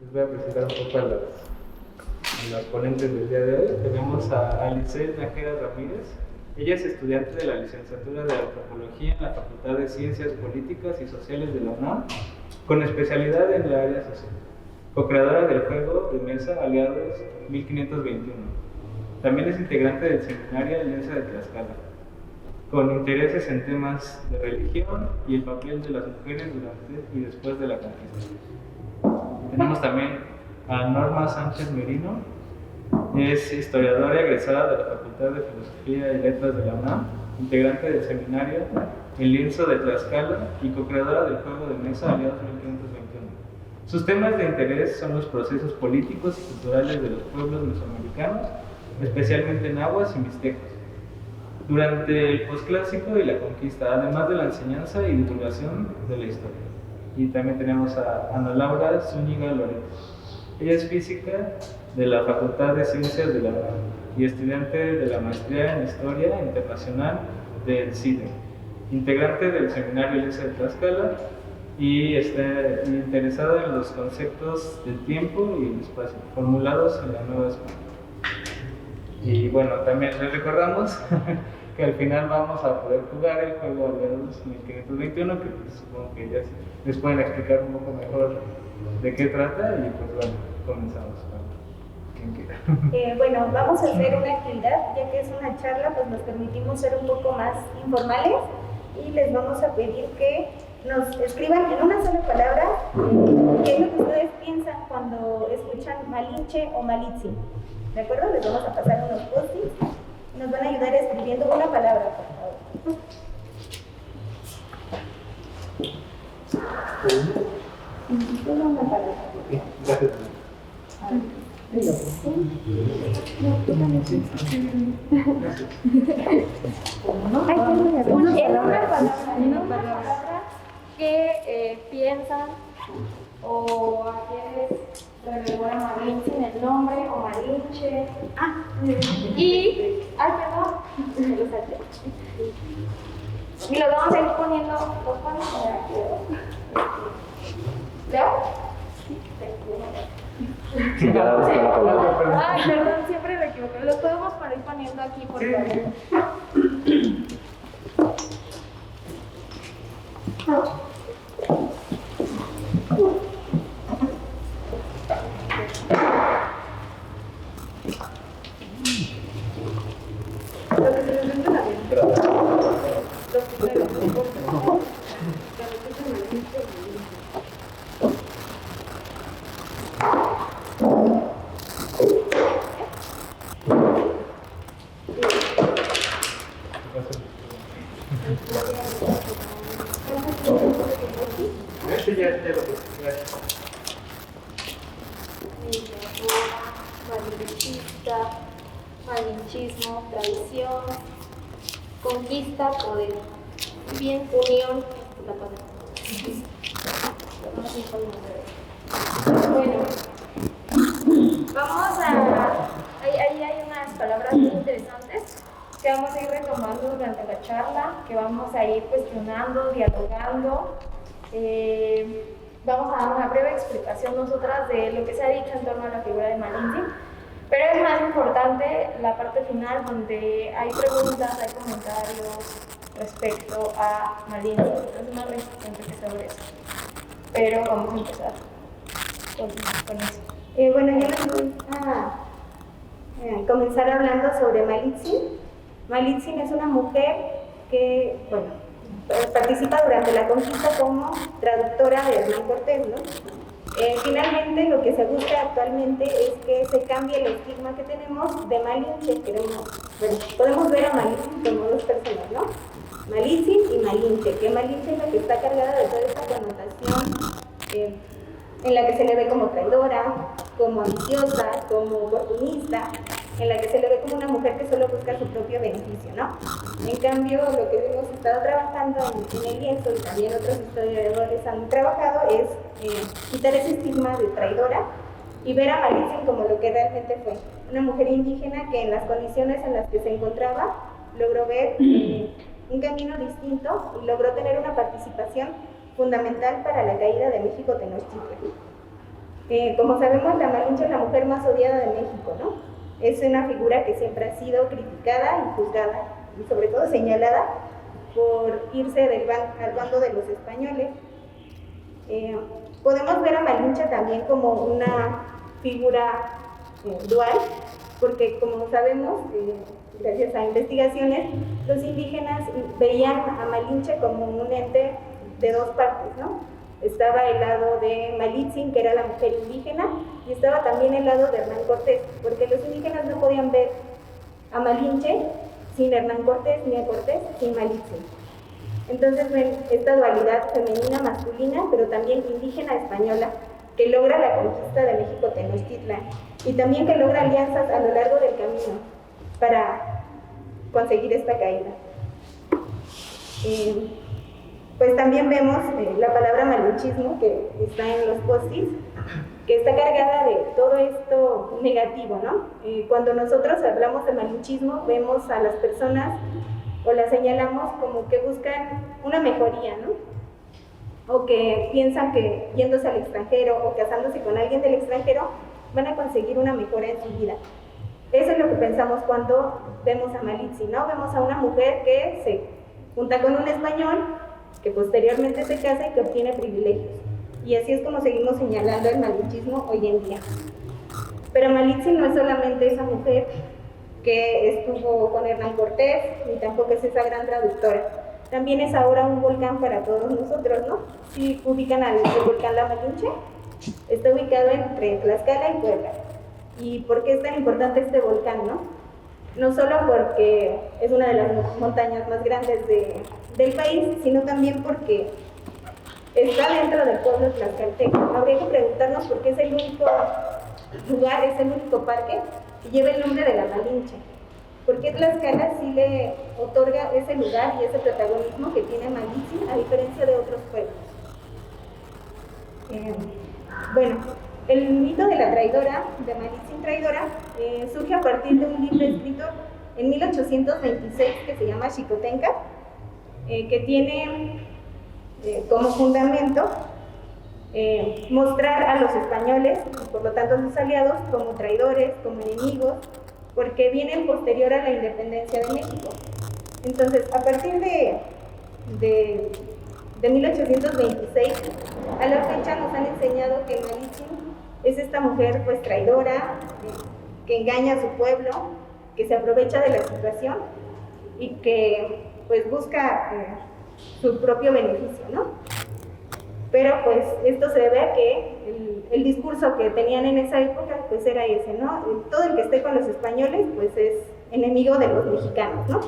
Les voy a presentar un poco a las ponentes del día de hoy. Tenemos a Alice Nájera Ramírez. Ella es estudiante de la licenciatura de Antropología en la Facultad de Ciencias Políticas y Sociales de la UNAM, con especialidad en la área social. Co-creadora del juego de mesa Aliados 1521. También es integrante del seminario Alianza de Tlaxcala, con intereses en temas de religión y el papel de las mujeres durante y después de la conquista. Tenemos también a Norma Sánchez Merino. Es historiadora egresada de la Facultad de Filosofía y Letras de la UNAM, integrante del seminario El Lienzo de Tlaxcala y co-creadora del juego de mesa Aliados 1521. Sus temas de interés son los procesos políticos y culturales de los pueblos mesoamericanos, especialmente nahuas y mixtecos, durante el posclásico y la conquista, además de la enseñanza y divulgación de la historia. Y también tenemos a Ana Laura Zúñiga Loreto. Ella es física de la Facultad de Ciencias de la UNAM y estudiante de la maestría en Historia Internacional del CIDE, integrante del seminario Alianza de Tlaxcala y está interesada en los conceptos del tiempo y el espacio formulados en la Nueva España. Y bueno, también les recordamos que al final vamos a poder jugar el juego Aliados 1521, que pues, supongo que ya les pueden explicar un poco mejor de qué trata y pues bueno, comenzamos. Quien quiera. Bueno, vamos a hacer una actividad, ya que es una charla, pues nos permitimos ser un poco más informales y les vamos a pedir que nos escriban en una sola palabra qué es lo que ustedes piensan cuando escuchan Malinche o Malitzin. ¿De acuerdo? Les vamos a pasar unos post-its. Nos van a ayudar escribiendo una palabra, por favor. Solo una palabra. Gracias. Una palabra que piensan o a quienes le recuerdan Malinche en el nombre o Malinche. Y, perdón, me lo salté. Y lo vamos a ir poniendo, los ponemos aquí. ¿Leo? Sí, perdón, siempre me equivoco. Los podemos ir poniendo aquí, por favor. Malinchismo, tradición, conquista, poder. Bien, unión, la paz. Bueno, vamos a... Ahí hay unas palabras muy interesantes que vamos a ir retomando durante la charla, que vamos a ir cuestionando, dialogando. Vamos a dar una breve explicación nosotras de lo que se ha dicho en torno a la figura de Malinche. Pero es más importante la parte final, donde hay preguntas, hay comentarios respecto a Malinche. Es más interesante sobre eso. Pero vamos a empezar con eso. Bueno, yo les voy a comenzar hablando sobre Malitzin. Malitzin es una mujer que, participa durante la conquista como traductora de Hernán Cortés, ¿no? Finalmente, lo que se busca actualmente es que se cambie el estigma que tenemos de Malinche. Podemos ver a Malitzin como dos personas, ¿no? Malitzin y Malinche, que Malinche es la que está cargada de toda esta connotación en la que se le ve como traidora, como ambiciosa, como oportunista, en la que se le ve como una mujer que solo busca su propio beneficio, ¿no? En cambio, lo que hemos estado trabajando en el lienzo y también otros historiadores han trabajado es quitar ese estigma de traidora y ver a Malitzin como lo que realmente fue, una mujer indígena que en las condiciones en las que se encontraba logró ver un camino distinto y logró tener una participación fundamental para la caída de México Tenochtitlan. Como sabemos, la Malinche es la mujer más odiada de México, ¿no? Es una figura que siempre ha sido criticada y juzgada, y sobre todo señalada por irse al bando de los españoles. Podemos ver a Malinche también como una figura dual, porque como sabemos, gracias a investigaciones, los indígenas veían a Malinche como un ente de dos partes, ¿no? Estaba el lado de Malitzin, que era la mujer indígena, y estaba también el lado de Hernán Cortés, porque los indígenas no podían ver a Malinche sin Hernán Cortés, ni a Cortés sin Malitzin. Entonces ven esta dualidad femenina, masculina, pero también indígena española, que logra la conquista de México Tenochtitlan, y también que logra alianzas a lo largo del camino para conseguir esta caída. Pues también vemos la palabra malinchismo, que está en los post-its, que está cargada de todo esto negativo, ¿no? Cuando nosotros hablamos de malinchismo, vemos a las personas o las señalamos como que buscan una mejoría, ¿no? O que piensan que yéndose al extranjero o casándose con alguien del extranjero van a conseguir una mejora en su vida. Eso es lo que pensamos cuando vemos a Malitzin, ¿no? Vemos a una mujer que se junta con un español, que posteriormente se casa y que obtiene privilegios. Y así es como seguimos señalando el malinchismo hoy en día. Pero Malitzin no es solamente esa mujer que estuvo con Hernán Cortés, ni tampoco es esa gran traductora. También es ahora un volcán para todos nosotros, ¿no? Si ubican al volcán La Malinche, está ubicado entre Tlaxcala y Puebla. ¿Y por qué es tan importante este volcán, no? No solo porque es una de las montañas más grandes del país, sino también porque está dentro del pueblo tlaxcalteco. Habría que preguntarnos por qué es el único lugar, es el único parque que lleva el nombre de La Malinche. ¿Por qué Tlaxcala sí le otorga ese lugar y ese protagonismo que tiene Malitzin, a diferencia de otros pueblos? Bueno, el mito de la traidora, de Malitzin traidora, surge a partir de un libro escrito en 1826 que se llama Xicotenca, que tiene como fundamento mostrar a los españoles, y por lo tanto a sus aliados, como traidores, como enemigos, porque vienen posterior a la independencia de México. Entonces, a partir de 1826, a la fecha nos han enseñado que Malitzin es esta mujer pues traidora, que engaña a su pueblo, que se aprovecha de la situación y que pues busca su propio beneficio, ¿no? Pero pues esto se debe a que el discurso que tenían en esa época pues era ese, ¿no? Todo el que esté con los españoles pues es enemigo de los mexicanos, ¿no?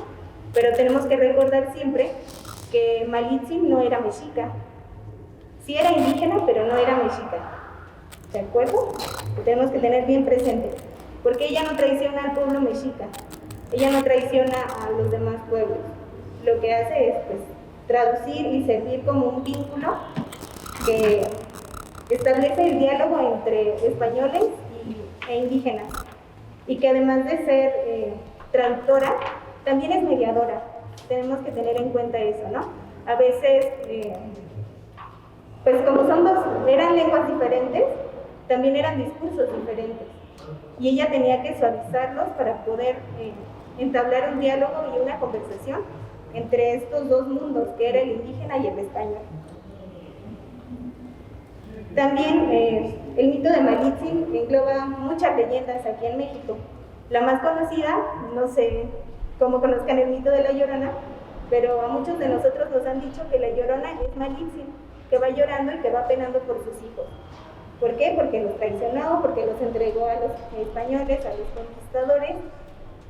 Pero tenemos que recordar siempre que Malitzin no era mexica. Sí era indígena, pero no era mexica. ¿De acuerdo? Lo tenemos que tener bien presente. Porque ella no traiciona al pueblo mexica. Ella no traiciona a los demás pueblos. Lo que hace es pues, traducir y servir como un vínculo que establece el diálogo entre españoles e indígenas. Y que además de ser traductora, también es mediadora. Tenemos que tener en cuenta eso, ¿no? A veces, pues como eran lenguas diferentes, también eran discursos diferentes. Y ella tenía que suavizarlos para poder entablar un diálogo y una conversación entre estos dos mundos, que era el indígena y el español. También el mito de Malitzin engloba muchas leyendas aquí en México. La más conocida, no sé cómo conozcan el mito de La Llorona, pero a muchos de nosotros nos han dicho que La Llorona es Malitzin, que va llorando y que va penando por sus hijos. ¿Por qué? Porque los traicionó, porque los entregó a los españoles, a los conquistadores.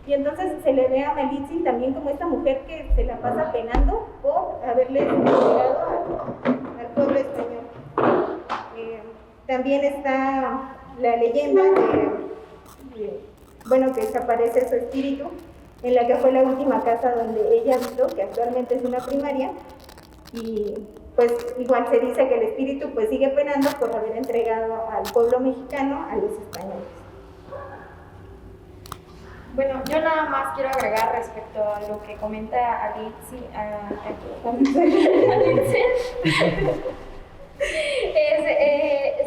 Y entonces se le ve a Malitzin también como esta mujer que se la pasa penando por haberle entregado al pueblo español. También está la leyenda que desaparece su espíritu en la que fue la última casa donde ella habitó, que actualmente es una primaria, y pues igual se dice que el espíritu pues sigue penando por haber entregado al pueblo mexicano a los españoles. Bueno, yo nada más quiero agregar respecto a lo que comenta Alicia,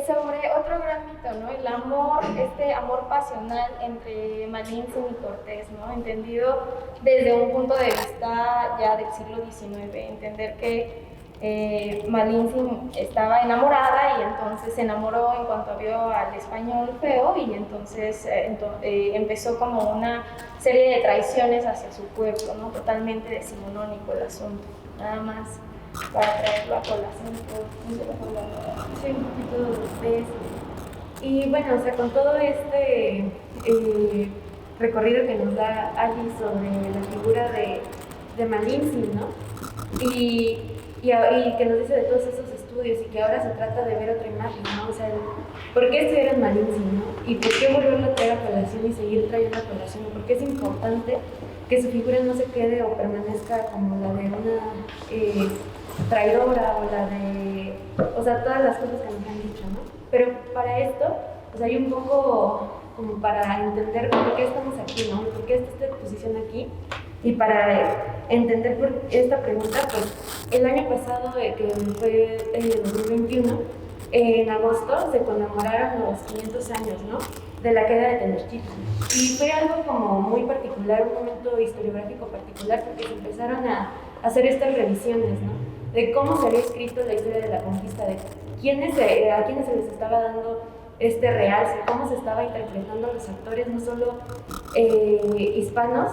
sobre otro gran mito ¿no? El amor, este amor pasional entre Malintzin y Cortés, ¿no? Entendido desde un punto de vista ya del siglo XIX, entender que Malintzin estaba enamorada y entonces se enamoró en cuanto vio al español feo y entonces empezó como una serie de traiciones hacia su pueblo, ¿no? Totalmente decimonónico el asunto, nada más para traerlo a colación. Sí, un poquito de eso. Y bueno, o sea, con todo este recorrido que nos da Ali sobre la figura de Malintzin, ¿no? Y que nos dice de todos esos estudios y que ahora se trata de ver otra imagen, ¿no? O sea, ¿por qué estudiar en Malintzin, no? Y por qué volverlo a traer a colación y seguir trayendo a colación, ¿no? Porque es importante que su figura no se quede o permanezca como la de una traidora o la de, o sea, todas las cosas que nos han dicho, ¿no? Pero para esto, pues hay un poco como para entender por qué estamos aquí, ¿no? ¿Por qué está esta exposición aquí? Y para entender por esta pregunta, pues el año pasado, que fue el 2021, en agosto se conmemoraron los 500 años, ¿no? De la caída de Tenochtitlan. Y fue algo como muy particular, un momento historiográfico particular, porque se empezaron a hacer estas revisiones, ¿no? De cómo se había escrito la historia de la conquista, de a quiénes se les estaba dando este realce, cómo se estaba interpretando a los actores, no solo hispanos,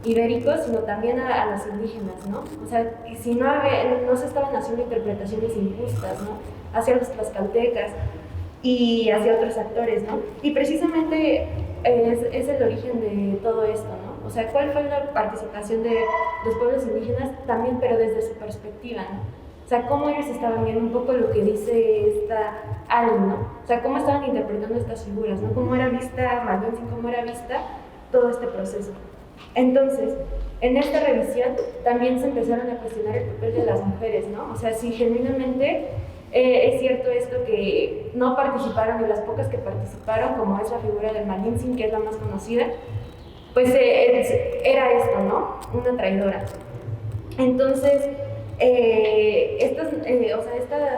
ibéricos, sino también a los indígenas, ¿no? O sea, si no se estaban haciendo interpretaciones injustas, ¿no? Hacia los tlaxcaltecas y hacia otros actores, ¿no? Y precisamente es el origen de todo esto, ¿no? O sea, ¿cuál fue la participación de los pueblos indígenas? También, pero desde su perspectiva, ¿no? O sea, cómo ellos estaban viendo un poco lo que dice esta Ali, ¿no? O sea, cómo estaban interpretando estas figuras, ¿no? Cómo era vista Malintzin, cómo era vista todo este proceso. Entonces, en esta revisión también se empezaron a cuestionar el papel de las mujeres, ¿no? O sea, si genuinamente es cierto esto que no participaron y las pocas que participaron, como es la figura de Malintzin, que es la más conocida, pues era esto, ¿no? Una traidora. Entonces, esta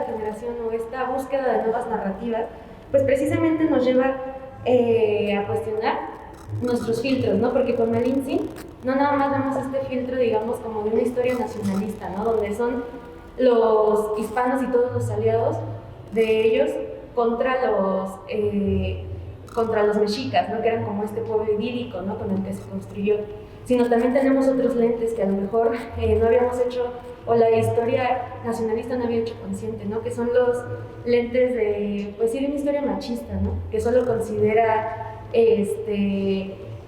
generación o esta búsqueda de nuevas narrativas, pues precisamente nos lleva a cuestionar nuestros filtros, ¿no? Porque con Malintzin no nada más vemos este filtro, digamos, como de una historia nacionalista, ¿no? Donde son los hispanos y todos los aliados de ellos contra los mexicas, ¿no? Que eran como este pueblo idílico, ¿no? Con el que se construyó. Sino también tenemos otros lentes que a lo mejor no habíamos hecho, o la historia nacionalista no había hecho consciente, ¿no? Que son los lentes de, pues sí, de una historia machista, ¿no? Que solo considera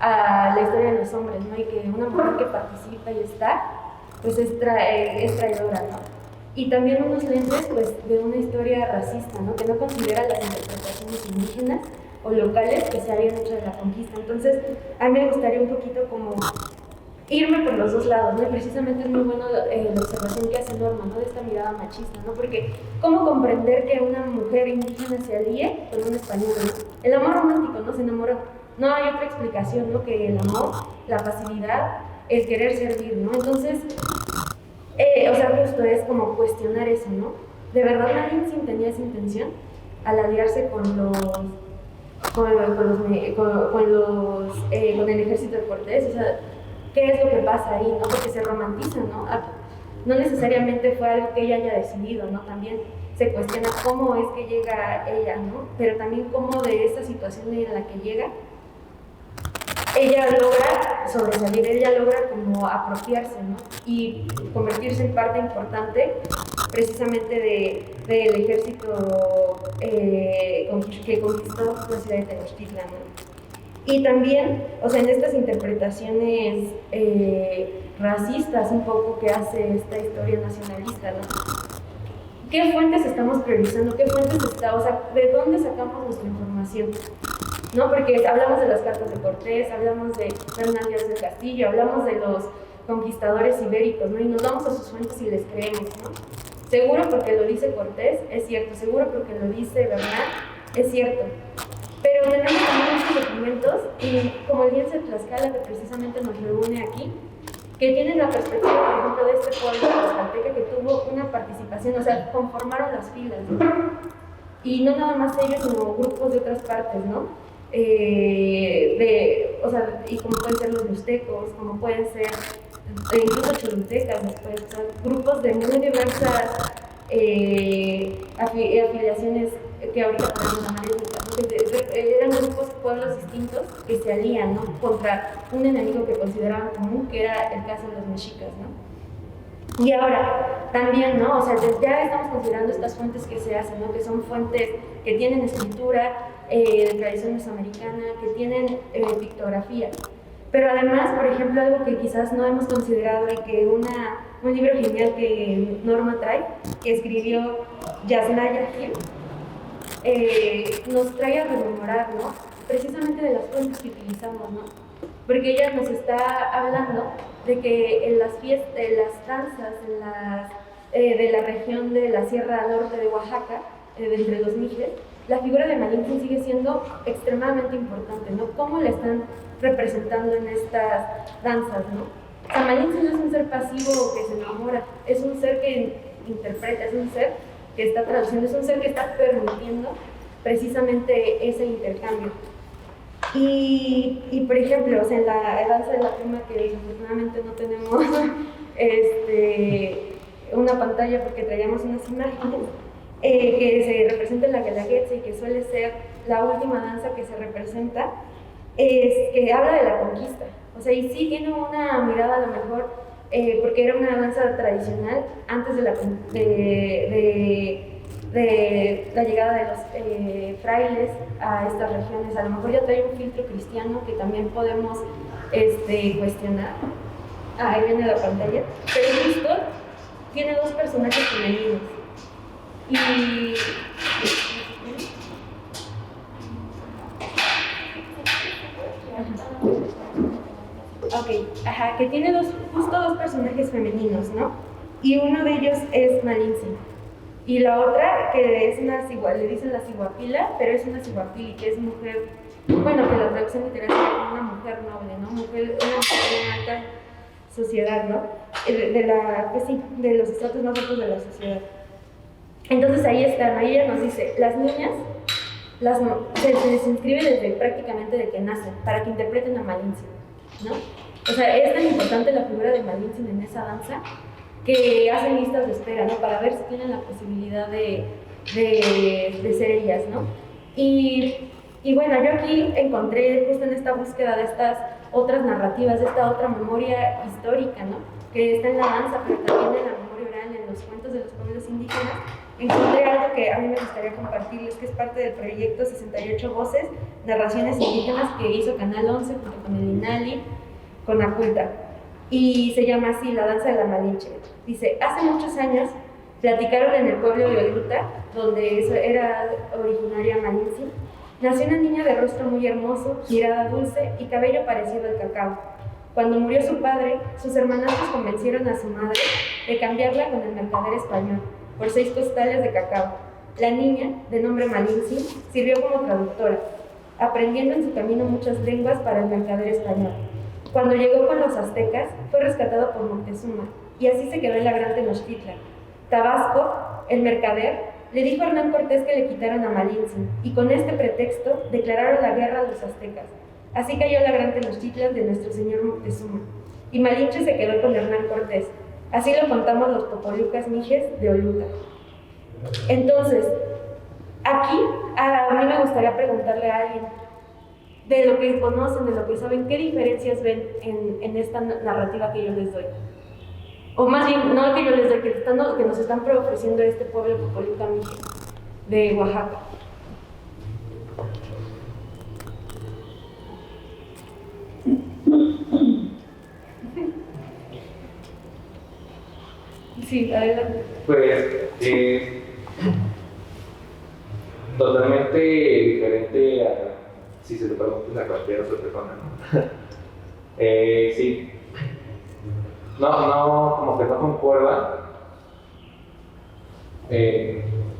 a la historia de los hombres, ¿no? Y que una mujer que participa y está, pues es traidora, ¿no? Y también unos lentes, pues, de una historia racista, ¿no? Que no considera las interpretaciones indígenas o locales que se habían hecho de la conquista. Entonces, a mí me gustaría un poquito como irme por los dos lados, ¿no? Y precisamente es muy bueno la observación que hace Norma, ¿no? De esta mirada machista, ¿no? Porque ¿cómo comprender que una mujer indígena se alíe con un español, ¿no? El amor romántico, ¿no? Se enamoró. No hay otra explicación, ¿no? Que el amor, la pasividad, el querer servir, ¿no? Entonces, justo es como cuestionar eso, ¿no? ¿De verdad Malintzin tenía esa intención al aliarse con el ejército de Cortés? O sea, ¿qué es lo que pasa ahí, no? Porque se romantiza, ¿no? No necesariamente fue algo que ella haya decidido, ¿no? También se cuestiona cómo es que llega ella, ¿no? Pero también cómo de esta situación en la que llega, ella logra sobresalir, ella logra como apropiarse, ¿no? Y convertirse en parte importante precisamente del ejército que conquistó la ciudad de Tenochtitlan, ¿no? Y también, o sea, en estas interpretaciones racistas un poco que hace esta historia nacionalista, ¿no? ¿Qué fuentes estamos priorizando? ¿Qué fuentes o sea, de dónde sacamos nuestra información? ¿No? Porque hablamos de las cartas de Cortés, hablamos de Hernán Díaz del Castillo, hablamos de los conquistadores ibéricos, ¿no? Y nos vamos a sus fuentes y les creemos, ¿no? Seguro porque lo dice Cortés, es cierto. Seguro porque lo dice Bernal, es cierto. Pero tenemos también muchos documentos, y como el lienzo de Tlaxcala, que precisamente nos reúne aquí, que tienen la perspectiva, por ejemplo, de este pueblo tlaxcalteca que tuvo una participación, o sea, conformaron las filas, ¿no? Y no nada más ellos, sino grupos de otras partes, ¿no? O sea, y como pueden ser los mixtecos, como pueden ser incluso cholultecas, después, son grupos de muy diversas afiliaciones que ahorita podemos llamar étnicas, ¿no? Eran grupos, pueblos distintos que se alían, ¿no? Contra un enemigo que consideraban común, que era el caso de los mexicas, ¿no? Y ahora, también, ¿no? O sea, ya estamos considerando estas fuentes que se hacen, ¿no? Que son fuentes que tienen escritura de tradición mesoamericana, que tienen pictografía. Pero además, por ejemplo, algo que quizás no hemos considerado y que un libro genial que Norma trae, que escribió Yasnaya Gil, nos trae a rememorar, ¿no? Precisamente de las fuentes que utilizamos, ¿no? Porque ella nos está hablando de que en las fiestas, en las danzas de la región de la Sierra Norte de Oaxaca, entre los Mijes, la figura de Malintzin sigue siendo extremadamente importante, ¿no? ¿Cómo la están representando en estas danzas, ¿no? O sea, Malintzin no es un ser pasivo que se enamora, es un ser que interpreta, es un ser que está traduciendo, es un ser que está permitiendo precisamente ese intercambio. Y por ejemplo, o sea, en la danza de la pluma, que desafortunadamente no tenemos una pantalla porque traíamos unas imágenes, que se representa en la Guelaguetza y que suele ser la última danza que se representa, que habla de la conquista. O sea, y sí tiene una mirada a lo mejor, porque era una danza tradicional antes de la llegada de los frailes a estas regiones. A lo mejor ya trae un filtro cristiano que también podemos cuestionar. Ahí viene la pantalla. Pero justo tiene dos personajes femeninos. Y que tiene justo dos personajes femeninos, ¿no? Y uno de ellos es Malintzin. Y la otra, que es le dicen la ciguapila, pero es una ciguapili, que es mujer, bueno, que la traducción literal sería como una mujer noble, ¿no? Una mujer de alta sociedad, ¿no? De los estratos más altos de la sociedad. Entonces ahí están, ahí ella nos dice, las niñas se les inscribe desde prácticamente de que nacen, para que interpreten a Malintzin, ¿no? O sea, es tan importante la figura de Malintzin en esa danza que hacen listas de espera, ¿no? Para ver si tienen la posibilidad de ser ellas, ¿no? Y bueno, yo aquí encontré justo en esta búsqueda de estas otras narrativas, de esta otra memoria histórica, ¿no? Que está en la danza, pero también en la memoria oral, en los cuentos de los pueblos indígenas. Encontré algo que a mí me gustaría compartirles, que es parte del proyecto 68 Voces, Narraciones Indígenas, que hizo Canal 11 junto con el INALI, con Aculta. Y se llama así, La Danza de la Malinche. Dice, hace muchos años platicaron en el pueblo de Oluta, donde era originaria Malintzin, nació una niña de rostro muy hermoso, mirada dulce y cabello parecido al cacao. Cuando murió su padre, sus hermanastros convencieron a su madre de cambiarla con el mercader español por 6 costales de cacao. La niña, de nombre Malintzin, sirvió como traductora, aprendiendo en su camino muchas lenguas para el mercader español. Cuando llegó con los aztecas, fue rescatado por Moctezuma, y así se quedó en la Gran Tenochtitlan. Tabasco, el mercader, le dijo a Hernán Cortés que le quitaran a Malintzin, y con este pretexto declararon la guerra a los aztecas. Así cayó la Gran Tenochtitlan de nuestro señor Moctezuma, y Malinche se quedó con Hernán Cortés. Así lo contamos los popolucas mijes de Oluta. Entonces, aquí a mí me gustaría preguntarle a alguien, de lo que conocen, de lo que saben, ¿qué diferencias ven en esta narrativa que yo les doy? O más bien, no que yo les doy, que nos están ofreciendo este pueblo popoluca mije de Oaxaca. Sí, adelante. Pues, totalmente diferente a si se lo preguntas a cualquier otra persona, ¿no? Sí. No, como que no concuerda.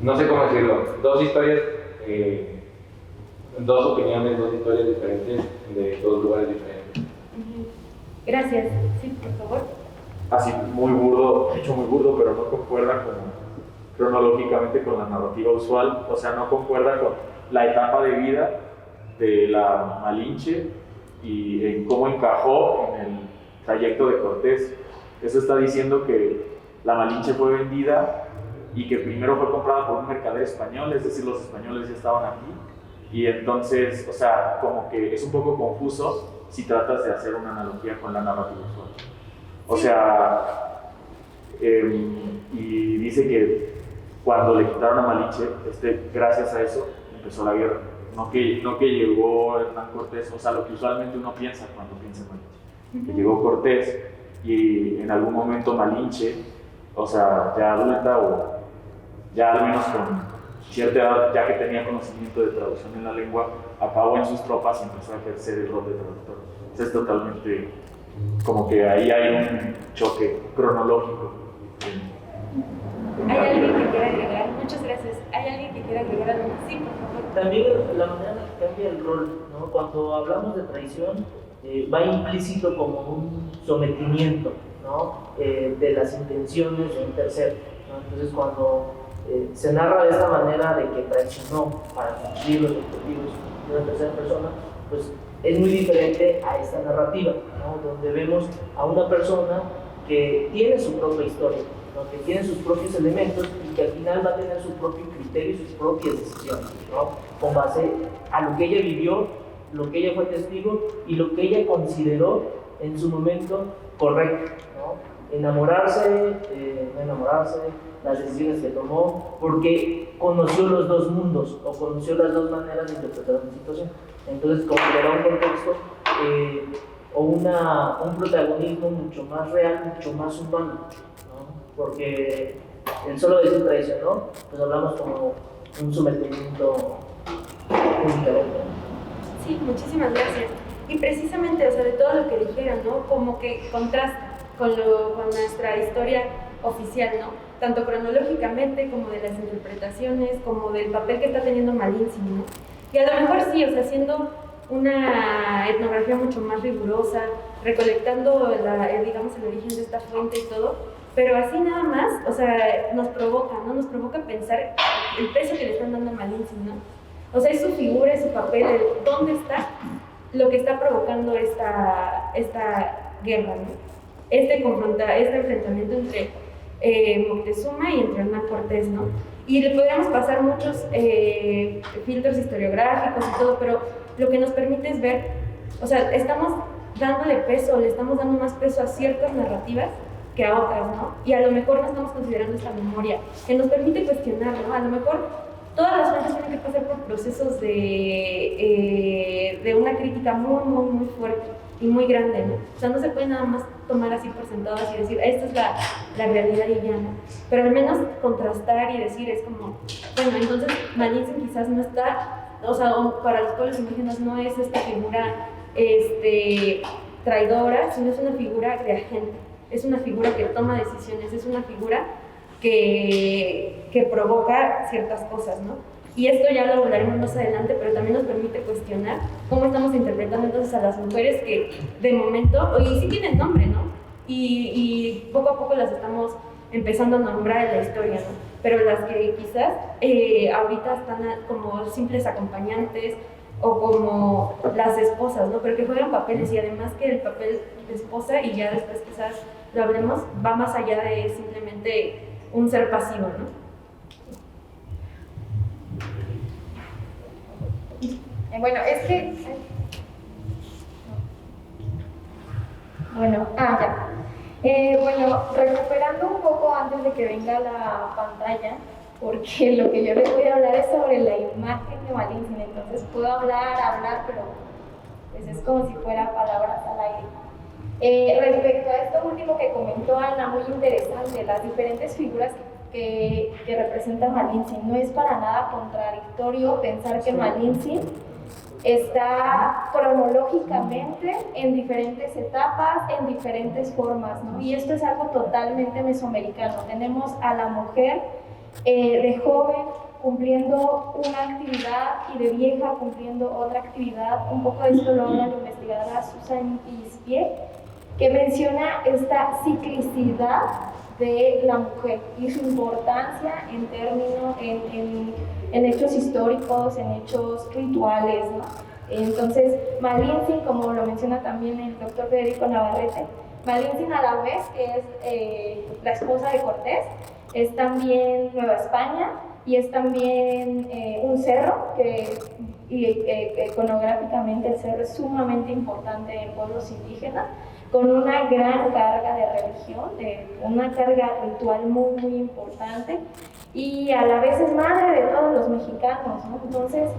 No sé cómo decirlo. Dos historias, dos opiniones, dos historias diferentes de dos lugares diferentes. Gracias. Sí, por favor. Así muy burdo, hecho muy burdo, pero no concuerda cronológicamente con la narrativa usual, o sea, no concuerda con la etapa de vida de la Malinche y en cómo encajó en el trayecto de Cortés. Eso está diciendo que la Malinche fue vendida y que primero fue comprada por un mercader español, es decir, los españoles ya estaban aquí, y entonces, o sea, como que es un poco confuso si tratas de hacer una analogía con la narrativa usual. O sea, y dice que cuando le quitaron a Malinche, gracias a eso empezó la guerra. No que llegó Hernán Cortés, o sea, lo que usualmente uno piensa cuando piensa en Malinche, que llegó Cortés y en algún momento Malinche, o sea, ya adulta o ya al menos con cierta edad, ya que tenía conocimiento de traducción en la lengua, acabó en sus tropas y empezó a ejercer el rol de traductor. Entonces es totalmente como que ahí hay un choque cronológico. ¿Hay alguien que quiera agregar? Muchas gracias. ¿Hay alguien que quiera agregar algo? Sí, por favor. También la manera en que cambia el rol, ¿no? Cuando hablamos de traición, va implícito como un sometimiento, ¿no? De las intenciones de un tercero, ¿no? Entonces, cuando se narra de esta manera de que traicionó para cumplir los objetivos de una tercera persona, pues es muy diferente a esta narrativa, ¿no? Donde vemos a una persona que tiene su propia historia, ¿no? Que tiene sus propios elementos y que al final va a tener su propio criterio y sus propias decisiones, ¿no? Con base a lo que ella vivió, lo que ella fue testigo y lo que ella consideró en su momento correcto, ¿no? Enamorarse, no enamorarse, las decisiones que tomó, porque conoció los dos mundos o conoció las dos maneras de interpretar una situación. Entonces, como le da un contexto o un protagonismo mucho más real, mucho más humano, ¿no? Porque el solo decir traición, ¿no? Pues hablamos como un sometimiento diferente. Sí, muchísimas gracias. Y precisamente, o sea, de todo lo que dijeron, ¿no? Como que contrasta con nuestra historia oficial, ¿no? Tanto cronológicamente como de las interpretaciones, como del papel que está teniendo Malinche, ¿no? Y a lo mejor sí, o sea, haciendo una etnografía mucho más rigurosa, recolectando, digamos, el origen de esta fuente y todo, pero así nada más, o sea, nos provoca, ¿no? Nos provoca pensar el peso que le están dando a Malinche, ¿no? O sea, es su figura, es su papel, dónde está lo que está provocando esta guerra, ¿no? Este enfrentamiento entre Moctezuma y entre Hernán Cortés, ¿no? Y le podríamos pasar muchos filtros historiográficos y todo, pero lo que nos permite es ver, o sea, estamos dándole peso, le estamos dando más peso a ciertas narrativas que a otras, ¿no? Y a lo mejor no estamos considerando esta memoria, que nos permite cuestionar, ¿no? A lo mejor todas las fuentes tienen que pasar por procesos de una crítica muy, muy, muy fuerte y muy grande, ¿no? O sea, no se puede nada más tomar así por sentadas y decir, esta es la realidad y ya, ¿no? Pero al menos contrastar y decir, es como, bueno, entonces Malinche quizás no está, o sea, para los pueblos indígenas no es esta figura traidora, sino es una figura de agente, es una figura que toma decisiones, es una figura que provoca ciertas cosas, ¿no? Y esto ya lo hablaremos más adelante, pero también nos permite cuestionar cómo estamos interpretando entonces a las mujeres que de momento, y sí tienen nombre, ¿no? Y poco a poco las estamos empezando a nombrar en la historia, ¿no? Pero las que quizás ahorita están como simples acompañantes o como las esposas, ¿no? Pero que juegan papeles y además que el papel de esposa, y ya después quizás lo hablemos, va más allá de simplemente un ser pasivo, ¿no? Bueno, es que... Bueno, ya. Bueno, recuperando un poco antes de que venga la pantalla, porque lo que yo les voy a hablar es sobre la imagen de Malinche, entonces puedo hablar, pero pues es como si fuera palabras al aire. Respecto a esto último que comentó Ana, muy interesante, las diferentes figuras que representa Malinche, no es para nada contradictorio pensar que Malinche está cronológicamente en diferentes etapas, en diferentes formas, ¿no? Y esto es algo totalmente mesoamericano. Tenemos a la mujer de joven cumpliendo una actividad y de vieja cumpliendo otra actividad. Un poco de esto lo habla la investigadora Susan Gillespie, que menciona esta ciclicidad de la mujer y su importancia en términos, en hechos históricos, en hechos rituales, ¿no? Entonces, Malintzin, como lo menciona también el doctor Federico Navarrete, Malintzin a la vez que es la esposa de Cortés, es también Nueva España y es también un cerro que iconográficamente el cerro es sumamente importante en pueblos indígenas, con una gran carga de religión, una carga ritual muy, muy importante, y a la vez es madre de todos los mexicanos, ¿no? Entonces,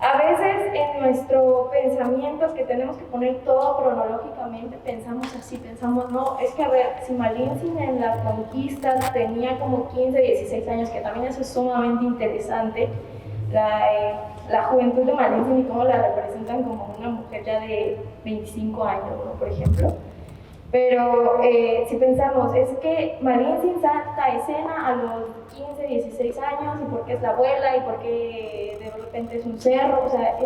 a veces en nuestro pensamiento es que tenemos que poner todo cronológicamente, pensamos así, pensamos, no, es que a ver, si Malintzin en la conquista tenía como 15, 16 años, que también eso es sumamente interesante, la juventud de Malintzin y cómo la representan como una mujer ya de 25 años, ¿no? Por ejemplo. Pero si pensamos, es que Malintzin salta a escena a los 15, 16 años, y porque es la abuela, y porque de repente es un cerro, o sea,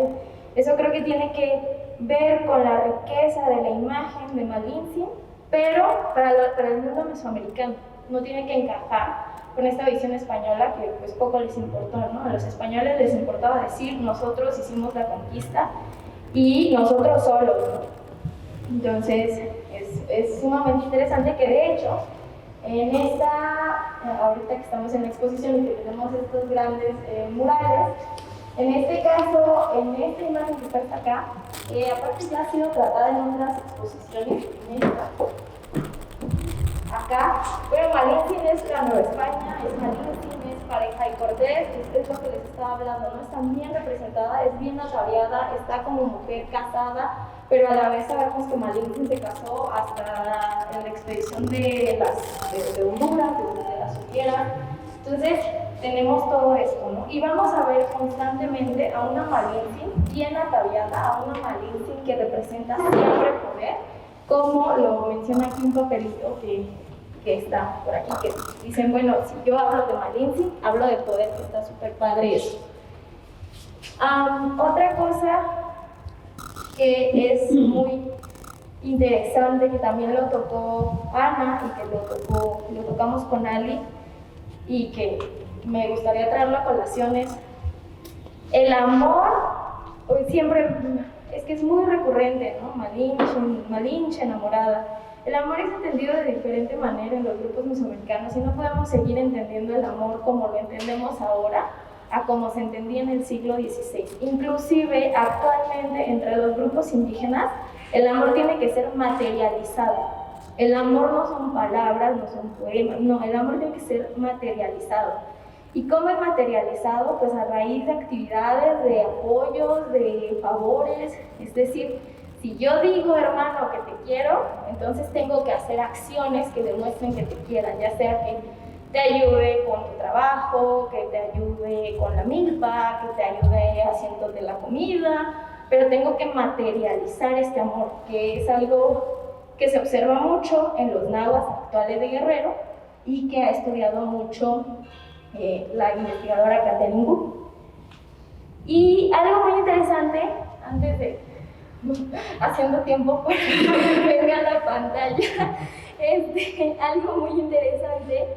eso creo que tiene que ver con la riqueza de la imagen de Malintzin, pero para el mundo mesoamericano, no tiene que encajar con esta visión española que pues poco les importó, ¿no? A los españoles les importaba decir, nosotros hicimos la conquista y nosotros solos, ¿no? Entonces, es sumamente interesante que de hecho, ahorita que estamos en la exposición y que tenemos estos grandes murales, en este caso, en esta imagen que está acá, aparte ya ha sido tratada en otras exposiciones, acá, pero Malintzin es la Nueva España, es Malintzin, es pareja y Cortés, es lo que les estaba hablando, ¿no? Está bien representada, es bien ataviada, está como mujer casada, pero a la vez sabemos que Malintzin se casó hasta en la expedición de Honduras, de las Ulieras. Entonces, tenemos todo esto, ¿no? Y vamos a ver constantemente a una Malintzin bien ataviada, a una Malintzin que representa siempre poder, como lo menciona aquí un papelito que está por aquí, que dicen, bueno, si yo hablo de Malintzin, hablo de poder, que está súper padre eso. Otra cosa que es muy interesante, que también lo tocó Ana y que lo tocamos con Ali, y que me gustaría traerlo a colación, es el amor. Hoy siempre, es que es muy recurrente, ¿no? Malinche, enamorada. El amor es entendido de diferente manera en los grupos mesoamericanos y no podemos seguir entendiendo el amor como lo entendemos ahora, a como se entendía en el siglo XVI. Inclusive, actualmente, entre los grupos indígenas, el amor tiene que ser materializado. El amor no son palabras, no son poemas, no, el amor tiene que ser materializado. ¿Y cómo es materializado? Pues a raíz de actividades, de apoyos, de favores. Es decir, si yo digo, hermano, que te quiero, entonces tengo que hacer acciones que demuestren que te quieran, ya sea que te ayude con tu trabajo, que te ayude con la milpa, que te ayude haciéndote la comida, pero tengo que materializar este amor, que es algo que se observa mucho en los nahuas actuales de Guerrero y que ha estudiado mucho la investigadora Catherine Wu. Y algo muy interesante, antes de haciendo tiempo para que venga a la pantalla, algo muy interesante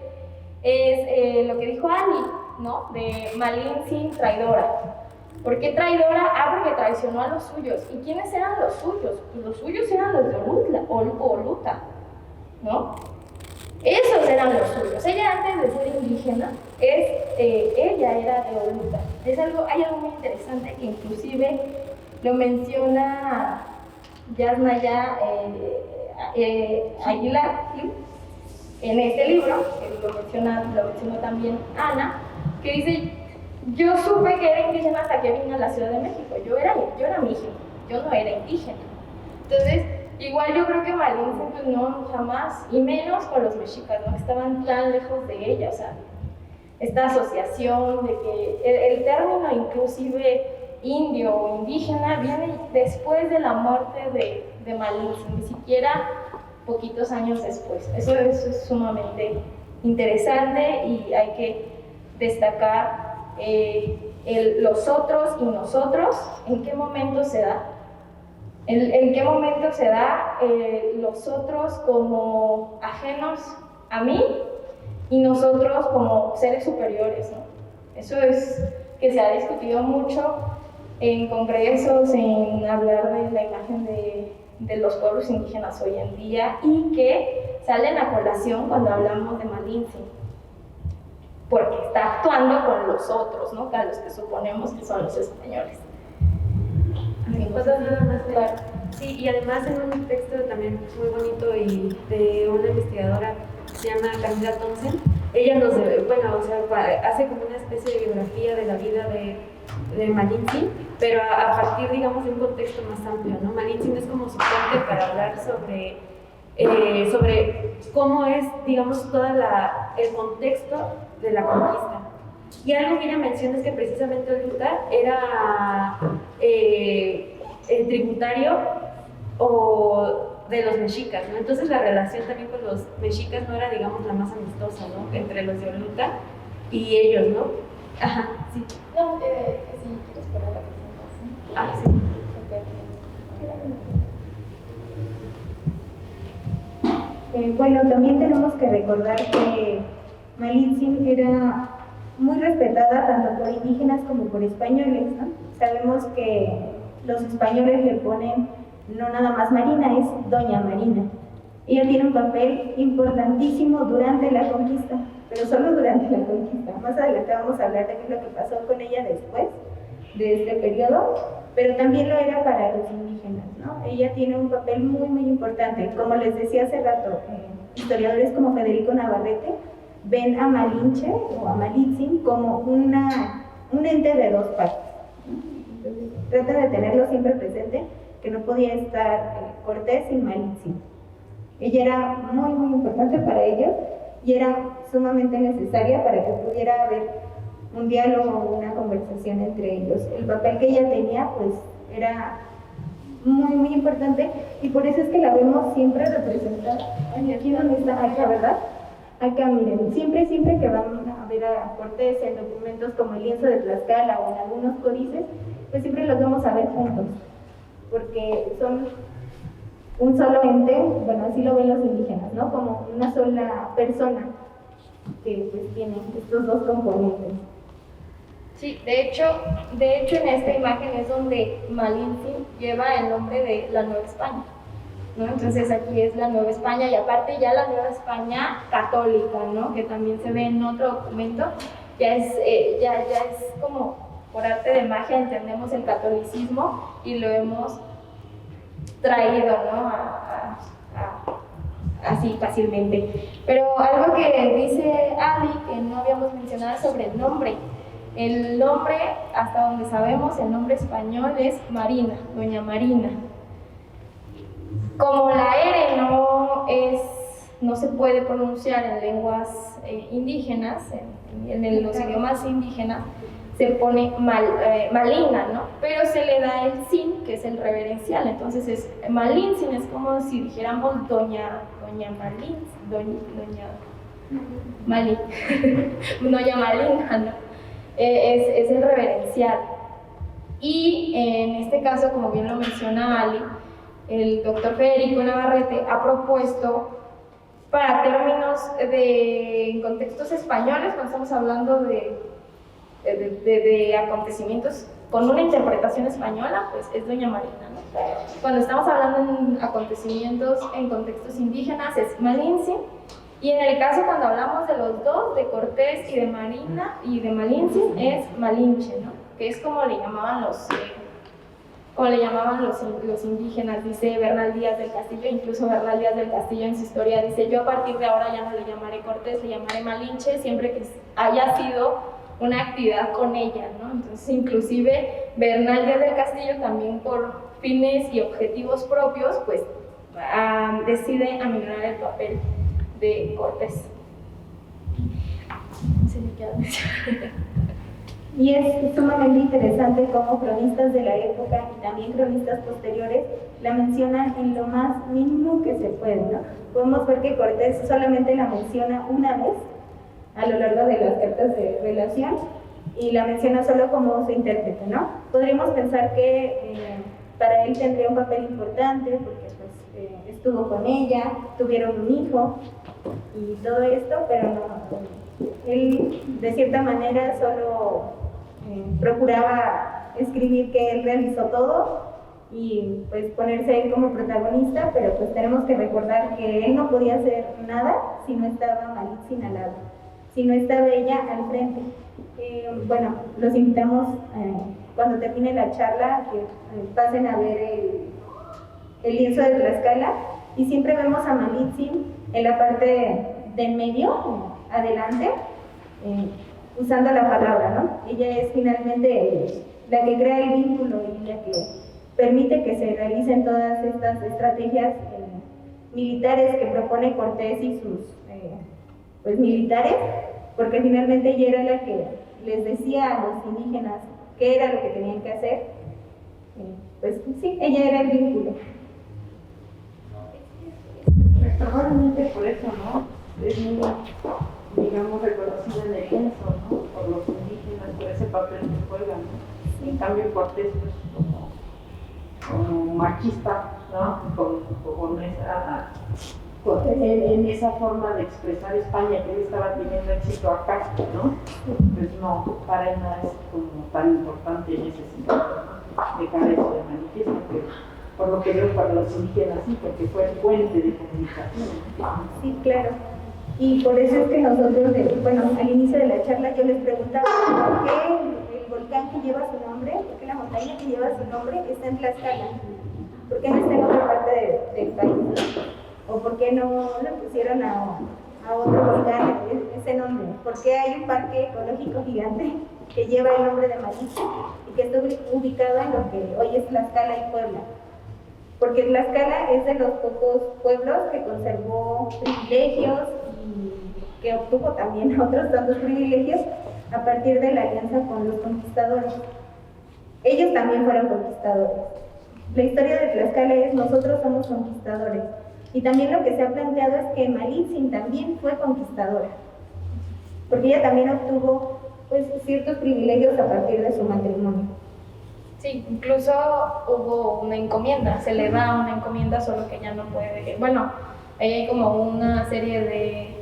es lo que dijo Ali, ¿no? De Malintzin traidora. ¿Por qué traidora? Porque traicionó a los suyos. ¿Y quiénes eran los suyos? Pues los suyos eran los de Oluta, ¿no? Esos eran los suyos. Ella, antes de ser indígena, ella era de Oluta. Hay algo muy interesante que inclusive lo menciona Yasnaya Aguilar en este libro, que lo mencionó también Ana, que dice: yo supe que era indígena hasta que vine a la Ciudad de México. Yo era indígena, yo no era indígena. Entonces, igual yo creo que Malintzin, pues no, jamás, y menos con los mexicas, ¿no? Que estaban tan lejos de ella, o sea, esta asociación de que el término inclusive indio o indígena viene después de la muerte de Malintzin, ni siquiera poquitos años después. Eso es sumamente interesante y hay que destacar los otros y nosotros, ¿en qué momento se da? ¿En qué momento se da los otros como ajenos a mí y nosotros como seres superiores, ¿no? Eso es que se ha discutido mucho en congresos, en hablar de la imagen de los pueblos indígenas hoy en día y que salen a colación cuando hablamos de Malinche, porque está actuando con los otros, ¿no? A los que suponemos que son los españoles. Pues nada más, claro. Sí, y además en un texto también muy bonito y de una investigadora que se llama Camila Thompson, ella nos, hace como una especie de biografía de la vida de Malinche, pero a partir, digamos, de un contexto más amplio, ¿no? Malinche es como su fuente para hablar sobre cómo es, digamos, todo el contexto de la conquista. Y algo que ella menciona es que precisamente Olluta era tributario de los mexicas, ¿no? Entonces la relación también con los mexicas no era, digamos, la más amistosa, ¿no? Entre los de Olluta y ellos, ¿no? Ajá, sí. No, sí, quieres poner la presentación. Ah, sí. Bueno, también tenemos que recordar que Malinche era muy respetada tanto por indígenas como por españoles, ¿no? Sabemos que los españoles le ponen no nada más Marina, es Doña Marina. Ella tiene un papel importantísimo durante la conquista, pero solo durante la conquista. Más adelante vamos a hablar de qué es lo que pasó con ella después de este periodo, pero también lo era para los indígenas, ¿no? Ella tiene un papel muy, muy importante. Como les decía hace rato, historiadores como Federico Navarrete ven a Malinche o a Malitzin como un ente de dos partes. Entonces, tratan de tenerlo siempre presente, que no podía estar Cortés sin Malitzin. Ella era muy, muy importante para ellos y era sumamente necesaria para que pudiera haber un diálogo, una conversación entre ellos. El papel que ella tenía, pues, era muy, muy importante y por eso es que la vemos siempre representada. Aquí donde está, acá, ¿verdad? Acá, miren, siempre que van a ver a Cortés en documentos como el lienzo de Tlaxcala o en algunos códices, pues siempre los vamos a ver juntos, porque son un solo ente, bueno, así lo ven los indígenas, ¿no? Como una sola persona que pues tiene estos dos componentes. Sí, de hecho en esta imagen es donde Malinche lleva el nombre de la Nueva España, ¿no? Entonces aquí es la Nueva España y aparte ya la Nueva España católica, ¿no? Que también se ve en otro documento, ya es como por arte de magia entendemos el catolicismo y lo hemos traído, ¿no? Así fácilmente. Pero algo que dice Ali, que no habíamos mencionado sobre el nombre. El nombre, hasta donde sabemos, el nombre español es Marina, Doña Marina. Como la R no se puede pronunciar en lenguas indígenas, en los idiomas indígenas, se pone Malina, ¿no? Pero se le da el sin, que es el reverencial, entonces Malintzin es como si dijéramos Doña Malin, Doña Malin, Doña Malina, ¿no? Es el reverencial. Y en este caso, como bien lo menciona Ali, el doctor Federico Navarrete ha propuesto para términos en contextos españoles, cuando estamos hablando de acontecimientos con una interpretación española, pues es Doña Marina, ¿no? Cuando estamos hablando en acontecimientos en contextos indígenas es Malinche, y en el caso cuando hablamos de los dos, de Cortés y de Marina y de Malinche, es Malinche, ¿no? Que es como le llamaban los indígenas, dice Bernal Díaz del Castillo. Incluso Bernal Díaz del Castillo en su historia dice: yo a partir de ahora ya no le llamaré Cortés, le llamaré Malinche, siempre que haya sido una actividad con ella, ¿no? Entonces, inclusive Bernal Díaz del Castillo, también por fines y objetivos propios, pues decide aminorar el papel de Cortés. Se me queda Y es sumamente interesante cómo cronistas de la época y también cronistas posteriores la mencionan en lo más mínimo que se puede, ¿no? Podemos ver que Cortés solamente la menciona una vez a lo largo de las cartas de relación y la menciona solo como su intérprete, ¿no? Podríamos pensar que para él tendría un papel importante porque pues, estuvo con ella, tuvieron un hijo, y todo esto, pero no, él de cierta manera solo procuraba escribir que él realizó todo y pues ponerse él como protagonista, pero pues tenemos que recordar que él no podía hacer nada si no estaba Malitzin al lado, si no estaba ella al frente. Bueno, los invitamos cuando termine la charla que pasen a ver el lienzo de Tlaxcala, y siempre vemos a Malitzin en la parte de en medio, adelante, usando la palabra, ¿no? Ella es finalmente la que crea el vínculo y la que permite que se realicen todas estas estrategias militares que propone Cortés y sus pues, militares, porque finalmente ella era la que les decía a los indígenas qué era lo que tenían que hacer. Pues sí, ella era el vínculo. Probablemente por eso, ¿no? Es muy, digamos, reconocido en el lienzo, ¿no? Por los indígenas, por ese papel que juegan, ¿no? En cambio, Cortés, pues, como machista, ¿no? En esa forma de expresar España, que él estaba teniendo éxito acá, ¿no? Pues no, para él no es como tan importante en ese sentido, ¿no? Dejar eso de manifiesto, que por lo que veo para los indígenas sí, porque fue el puente de comunicación. Sí, claro. Y por eso es que nosotros, bueno, al inicio de la charla yo les preguntaba por qué el volcán que lleva su nombre, por qué la montaña que lleva su nombre está en Tlaxcala, por qué no está en otra parte del país, o por qué no le pusieron a otro volcán ese nombre, por qué hay un parque ecológico gigante que lleva el nombre de Malitzin y que está ubicado en lo que hoy es Tlaxcala y Puebla. Porque Tlaxcala es de los pocos pueblos que conservó privilegios y que obtuvo también otros tantos privilegios a partir de la alianza con los conquistadores. Ellos también fueron conquistadores. La historia de Tlaxcala es nosotros somos conquistadores. Y también lo que se ha planteado es que Malitzin también fue conquistadora, porque ella también obtuvo pues, ciertos privilegios a partir de su matrimonio. Sí, incluso hubo una encomienda, se le da una encomienda, solo que ella no puede. Bueno, ahí hay como una serie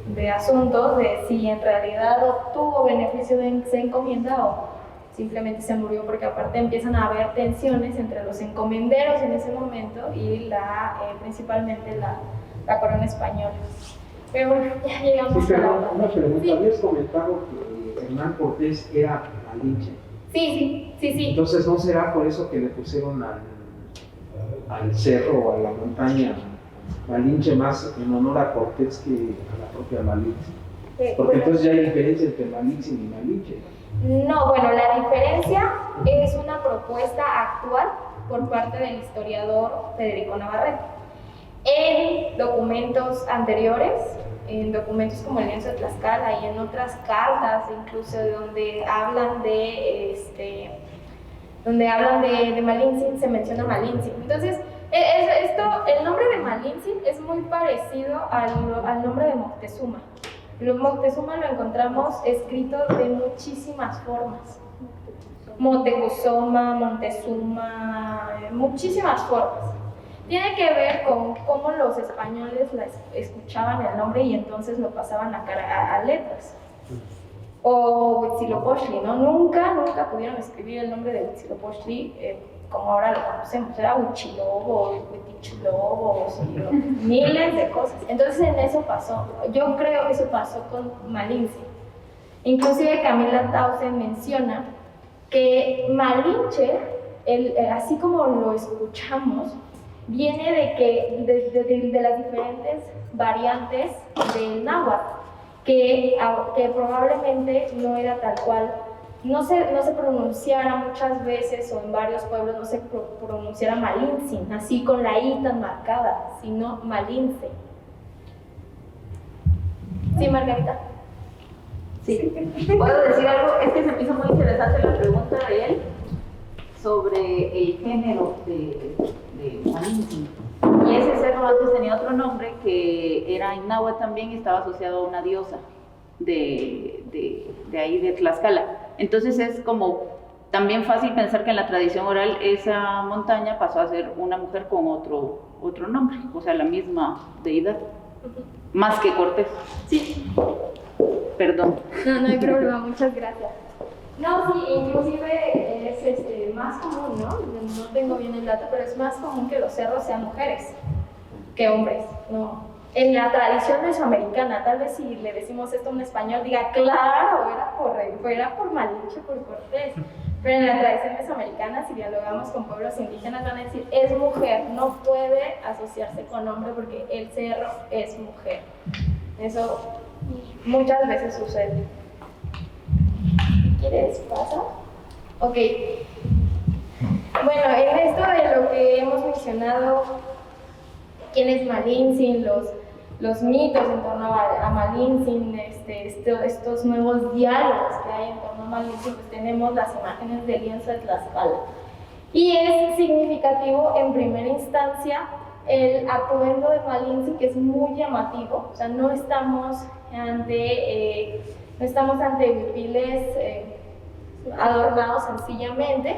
de asuntos de si en realidad obtuvo beneficio de esa encomienda o simplemente se murió, porque aparte empiezan a haber tensiones entre los encomenderos en ese momento y principalmente la corona española. Pero bueno, ya llegamos sí, a la... Una pregunta, Sí. habías comentado que Hernán Cortés era malinche. Sí. Entonces, ¿no será por eso que le pusieron al cerro o a la montaña Malinche más en honor a Cortés que a la propia Malinche? Porque entonces ya hay diferencia entre Malinche y Malinche. No, bueno, la diferencia es una propuesta actual por parte del historiador Federico Navarrete. En documentos anteriores, en documentos como el lienzo de Tlaxcala y en otras cartas, incluso donde hablan de Malintzin, se menciona Malintzin. Entonces, el nombre de Malintzin es muy parecido al nombre de Moctezuma. Moctezuma lo encontramos escrito de muchísimas formas. Moctezuma, Montezuma, muchísimas formas. Tiene que ver con cómo los españoles escuchaban el nombre y entonces lo pasaban a letras. O Huitzilopochtli, ¿no? Nunca pudieron escribir el nombre de Huitzilopochtli como ahora lo conocemos. Era Huichilobo, Huitichilobo, miles de cosas. Entonces en eso pasó. Yo creo que eso pasó con Malinche. Inclusive Camila Tausen menciona que Malinche, así como lo escuchamos, viene de las diferentes variantes del náhuatl, que probablemente no era tal cual, no se pronunciara muchas veces, o en varios pueblos no se pronunciara Malintzin, así con la I tan marcada, sino Malinche. Sí, Margarita. Sí, puedo decir algo, es que se me hizo muy interesante la pregunta de él sobre el género de Malintzin. Y ese cerro antes tenía otro nombre que era en náhuatl también, estaba asociado a una diosa de ahí de Tlaxcala. Entonces es como también fácil pensar que en la tradición oral esa montaña pasó a ser una mujer con otro nombre, o sea, la misma deidad. más que Cortés. Sí. Perdón. No hay problema, muchas gracias. No, sí, inclusive es más común, ¿no? No tengo bien el dato, pero es más común que los cerros sean mujeres que hombres, ¿no? En la tradición mesoamericana, tal vez si le decimos esto a un español, diga, claro, era por Malinche, por Cortés. Pero en la tradición mesoamericana, si dialogamos con pueblos indígenas, van a decir, es mujer, no puede asociarse con hombre porque el cerro es mujer. Eso muchas veces sucede. ¿Quieres pasar? Ok. Bueno, en esto de lo que hemos mencionado, quién es Malintzin, los mitos en torno a Malintzin, estos nuevos diálogos que hay en torno a Malintzin, pues tenemos las imágenes del lienzo de Tlaxcala. Y es significativo en primera instancia el atuendo de Malintzin, que es muy llamativo, o sea, no estamos ante huipiles adornados sencillamente,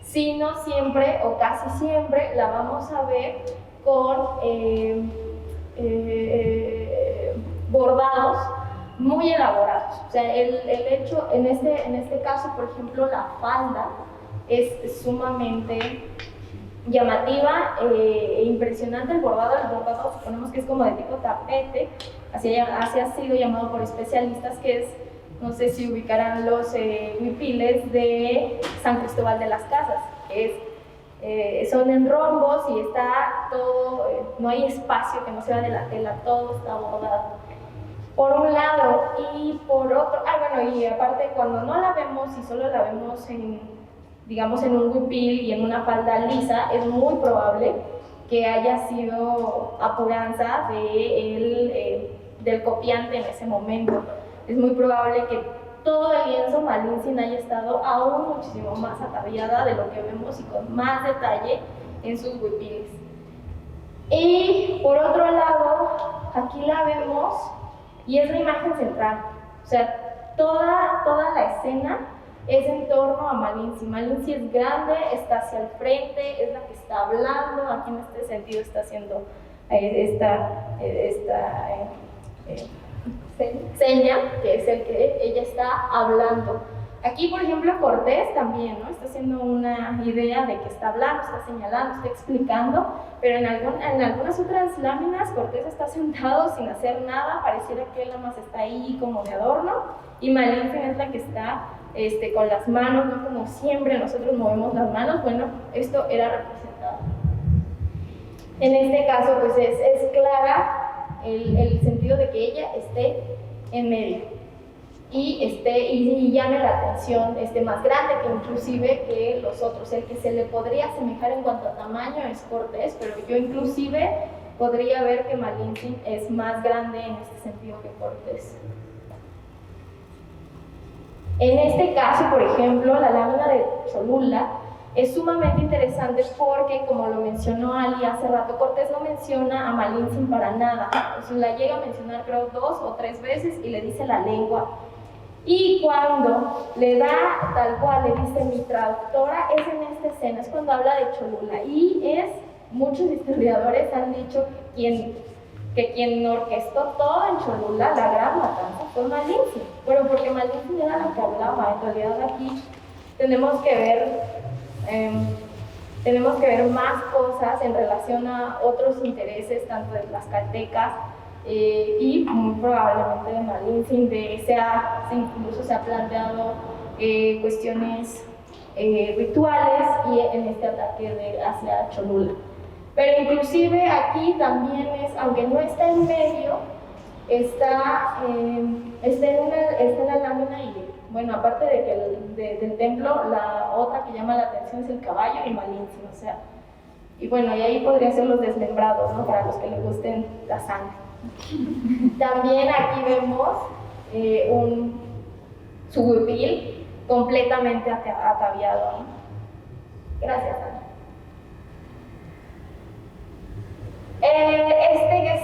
sino siempre o casi siempre la vamos a ver con bordados muy elaborados. O sea, el hecho, en este caso, por ejemplo, la falda es sumamente llamativa e impresionante. El bordado suponemos que es como de tipo tapete, así ha sido llamado por especialistas, que es, no sé si ubicarán los huipiles de San Cristóbal de las Casas, que son en rombos y está todo, no hay espacio que no sea de la tela, todo está bordado. Por un lado, y por otro, y aparte cuando no la vemos y solo la vemos digamos en un huipil y en una falda lisa, es muy probable que haya sido apuranza del copiante en ese momento. Es muy probable que todo el lienzo Malintzin haya estado aún muchísimo más ataviada de lo que vemos y con más detalle en sus huipiles. Y por otro lado, aquí la vemos y es la imagen central. O sea, toda la escena es en torno a Malintzin. Malintzin es grande, está hacia el frente, es la que está hablando, aquí en este sentido está haciendo seña, que es el que ella está hablando. Aquí, por ejemplo, Cortés también, ¿no? Está haciendo una idea de que está hablando, está señalando, está explicando, pero en algunas otras láminas Cortés está sentado sin hacer nada, pareciera que él nada más está ahí como de adorno, y Malintzin es la que está con las manos, ¿no? Como siempre nosotros movemos las manos. Bueno, esto era representado. En este caso, pues es clara el sentido de que ella esté en medio y llame la atención, más grande que inclusive que los otros. El que se le podría asemejar en cuanto a tamaño es Cortés, pero yo inclusive podría ver que Malintzin es más grande en este sentido que Cortés. En este caso, por ejemplo, la lámina de Cholula es sumamente interesante porque, como lo mencionó Ali hace rato, Cortés no menciona a Malintzin para nada. O sea, la llega a mencionar creo 2 o 3 veces y le dice la lengua. Y cuando le da tal cual, le dice mi traductora, es en esta escena, es cuando habla de Cholula. Y muchos historiadores han dicho que quien orquestó todo en Cholula, la gran matanza, fue Malintzin. Bueno, porque Malintzin era la que hablaba. En realidad aquí tenemos que ver más cosas en relación a otros intereses, tanto de las tlaxcaltecas y muy probablemente de Malintzin. Incluso se ha planteado cuestiones rituales y en este ataque hacia Cholula. Pero inclusive aquí también aunque no está en medio, está en la lámina y, bueno, aparte de que del templo, la otra que llama la atención es el caballo y Malintzin, o sea, y bueno, y ahí podría ser los desmembrados, ¿no? Para los que les gusten la sangre. También aquí vemos su huipil completamente ataviado, ¿no? Gracias, Ana. Que es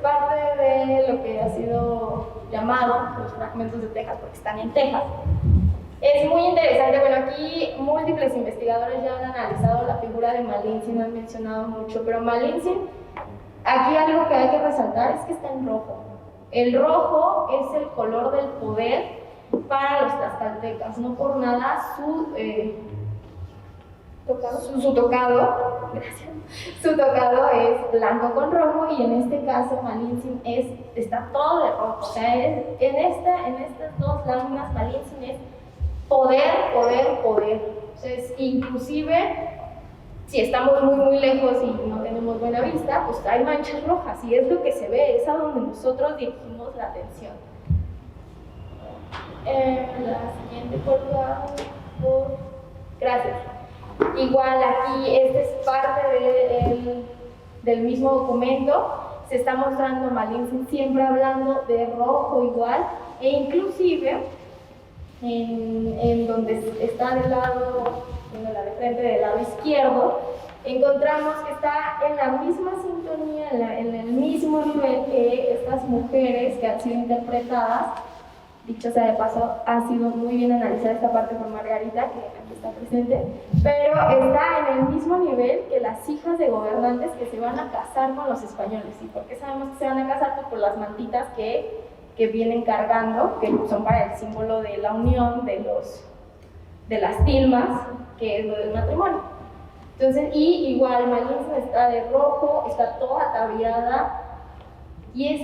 parte de lo que ha sido llamado los fragmentos de Texas, porque están en Texas. Es muy interesante. Bueno, aquí múltiples investigadores ya han analizado la figura de Malintzin, han mencionado mucho, pero Malintzin, aquí algo que hay que resaltar es que está en rojo. El rojo es el color del poder para los tlaxcaltecas, no por nada su tocado es blanco con rojo, y en este caso Malintzin está todo de rojo. O sea, en estas dos láminas Malintzin es poder, poder, poder. Entonces, inclusive si estamos muy muy lejos y no tenemos buena vista, pues hay manchas rojas y es lo que se ve, es a donde nosotros dirigimos la atención. La siguiente, por favor. Gracias. Igual aquí, esta es parte del mismo documento. Se está mostrando Malintzin siempre hablando de rojo igual, e inclusive en donde está del lado, la de frente del lado izquierdo, encontramos que está en la misma sintonía, en el mismo nivel que estas mujeres que han sido interpretadas. Dicho sea de paso, ha sido muy bien analizada esta parte por Margarita, que aquí está presente, pero está en el mismo nivel que las hijas de gobernantes que se van a casar con los españoles. ¿Y por qué sabemos que se van a casar? Pues por las mantitas que vienen cargando, que son para el símbolo de la unión de las tilmas, que es lo del matrimonio. Entonces, y igual Malintzin está de rojo, está toda ataviada, y es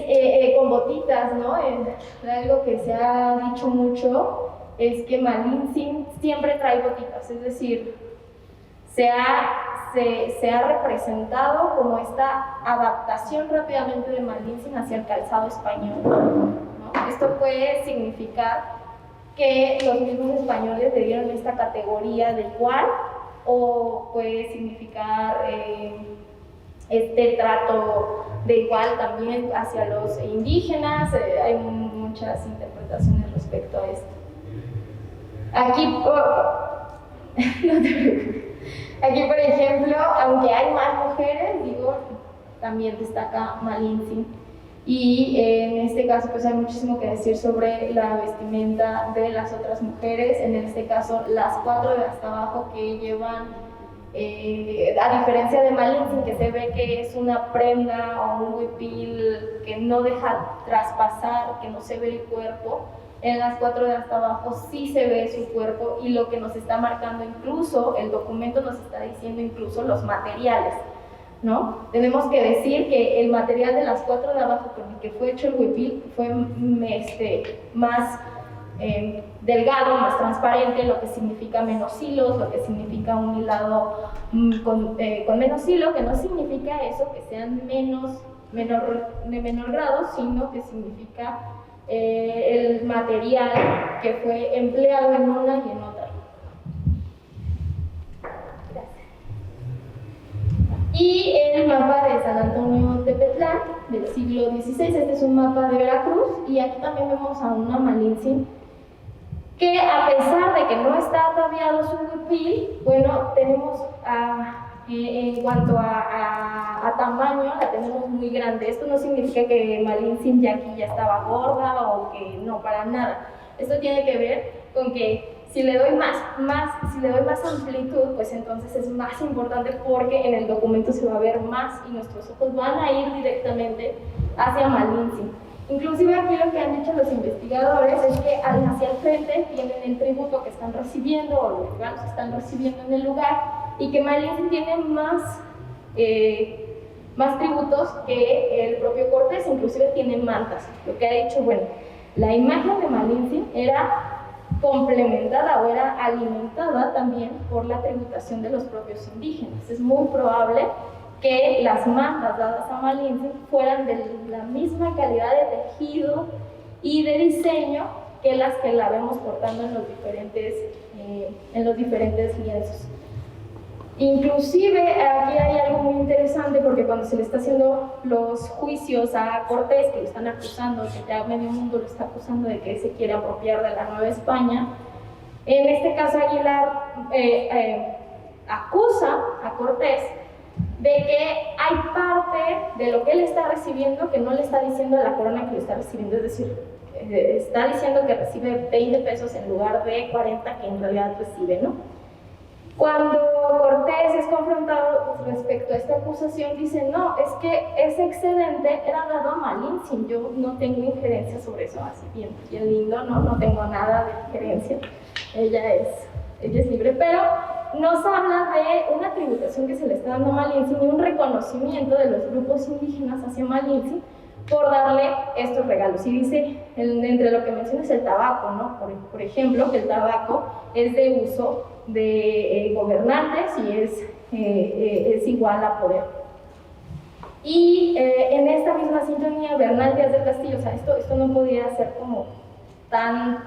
con botitas, ¿no? Algo que se ha dicho mucho es que Malintzin siempre trae botitas, es decir, se ha representado como esta adaptación rápidamente de Malintzin hacia el calzado español, ¿no? Esto puede significar que los mismos españoles le dieron esta categoría de igual, o puede significar este trato de igual también hacia los indígenas. Hay muchas interpretaciones respecto a esto. Aquí, no te preocupes. Aquí, por ejemplo, aunque hay más mujeres, también destaca Malintzin. Y en este caso, pues hay muchísimo que decir sobre la vestimenta de las otras mujeres. En este caso, las 4 de hasta abajo que llevan, a diferencia de Malintzin, que se ve que es una prenda o un huipil que no deja traspasar, que no se ve el cuerpo, en las 4 de hasta abajo sí se ve su cuerpo, y lo que nos está marcando, incluso el documento nos está diciendo incluso los materiales, ¿no? Tenemos que decir que el material de las 4 de abajo con el que fue hecho el huipil fue más delgado, más transparente, lo que significa menos hilos, lo que significa un hilado con menos hilo, que no significa eso, que sean de menor grado, sino que significa el material que fue empleado en una y en otra. Gracias. Y el mapa de San Antonio Tepetlán del siglo XVI, este es un mapa de Veracruz, y aquí también vemos a una Malintzin que, a pesar de que no está ataviado su huipil, bueno, tenemos en cuanto a tamaño, la tenemos muy grande. Esto no significa que Malintzin ya estaba gorda, o que no, para nada. Esto tiene que ver con que si le doy más amplitud, pues entonces es más importante, porque en el documento se va a ver más y nuestros ojos van a ir directamente hacia Malintzin. Inclusive aquí lo que han dicho los investigadores es que hacia el frente tienen el tributo que están recibiendo, o los regalos que están recibiendo en el lugar, y que Malintzin tiene más tributos que el propio Cortés, inclusive tiene mantas. Lo que ha dicho, bueno, la imagen de Malintzin era complementada o era alimentada también por la tributación de los propios indígenas. Es muy probable que las mantas dadas a Malintzin fueran de la misma calidad de tejido y de diseño que las que la vemos portando en los diferentes lienzos. Inclusive aquí hay algo muy interesante, porque cuando se le está haciendo los juicios a Cortés, que lo están acusando, que ya medio mundo lo está acusando de que se quiere apropiar de la Nueva España, en este caso Aguilar acusa a Cortés de que hay parte de lo que él está recibiendo que no le está diciendo a la corona que lo está recibiendo, es decir, está diciendo que recibe 20 pesos en lugar de 40 que en realidad recibe, ¿no? Cuando Cortés Cortés es confrontado respecto a esta acusación, dice, no, es que ese excedente era dado a Malintzin, yo no tengo injerencia sobre eso, así bien lindo, no tengo nada de injerencia, ella es libre, pero nos habla de una tributación que se le está dando a Malintzin y un reconocimiento de los grupos indígenas hacia Malintzin por darle estos regalos. Y dice, entre lo que menciona es el tabaco, ¿no? Por ejemplo, que el tabaco es de uso de gobernantes y es igual a poder. Y en esta misma sintonía, Bernal Díaz del Castillo, o sea, esto no podía ser como tan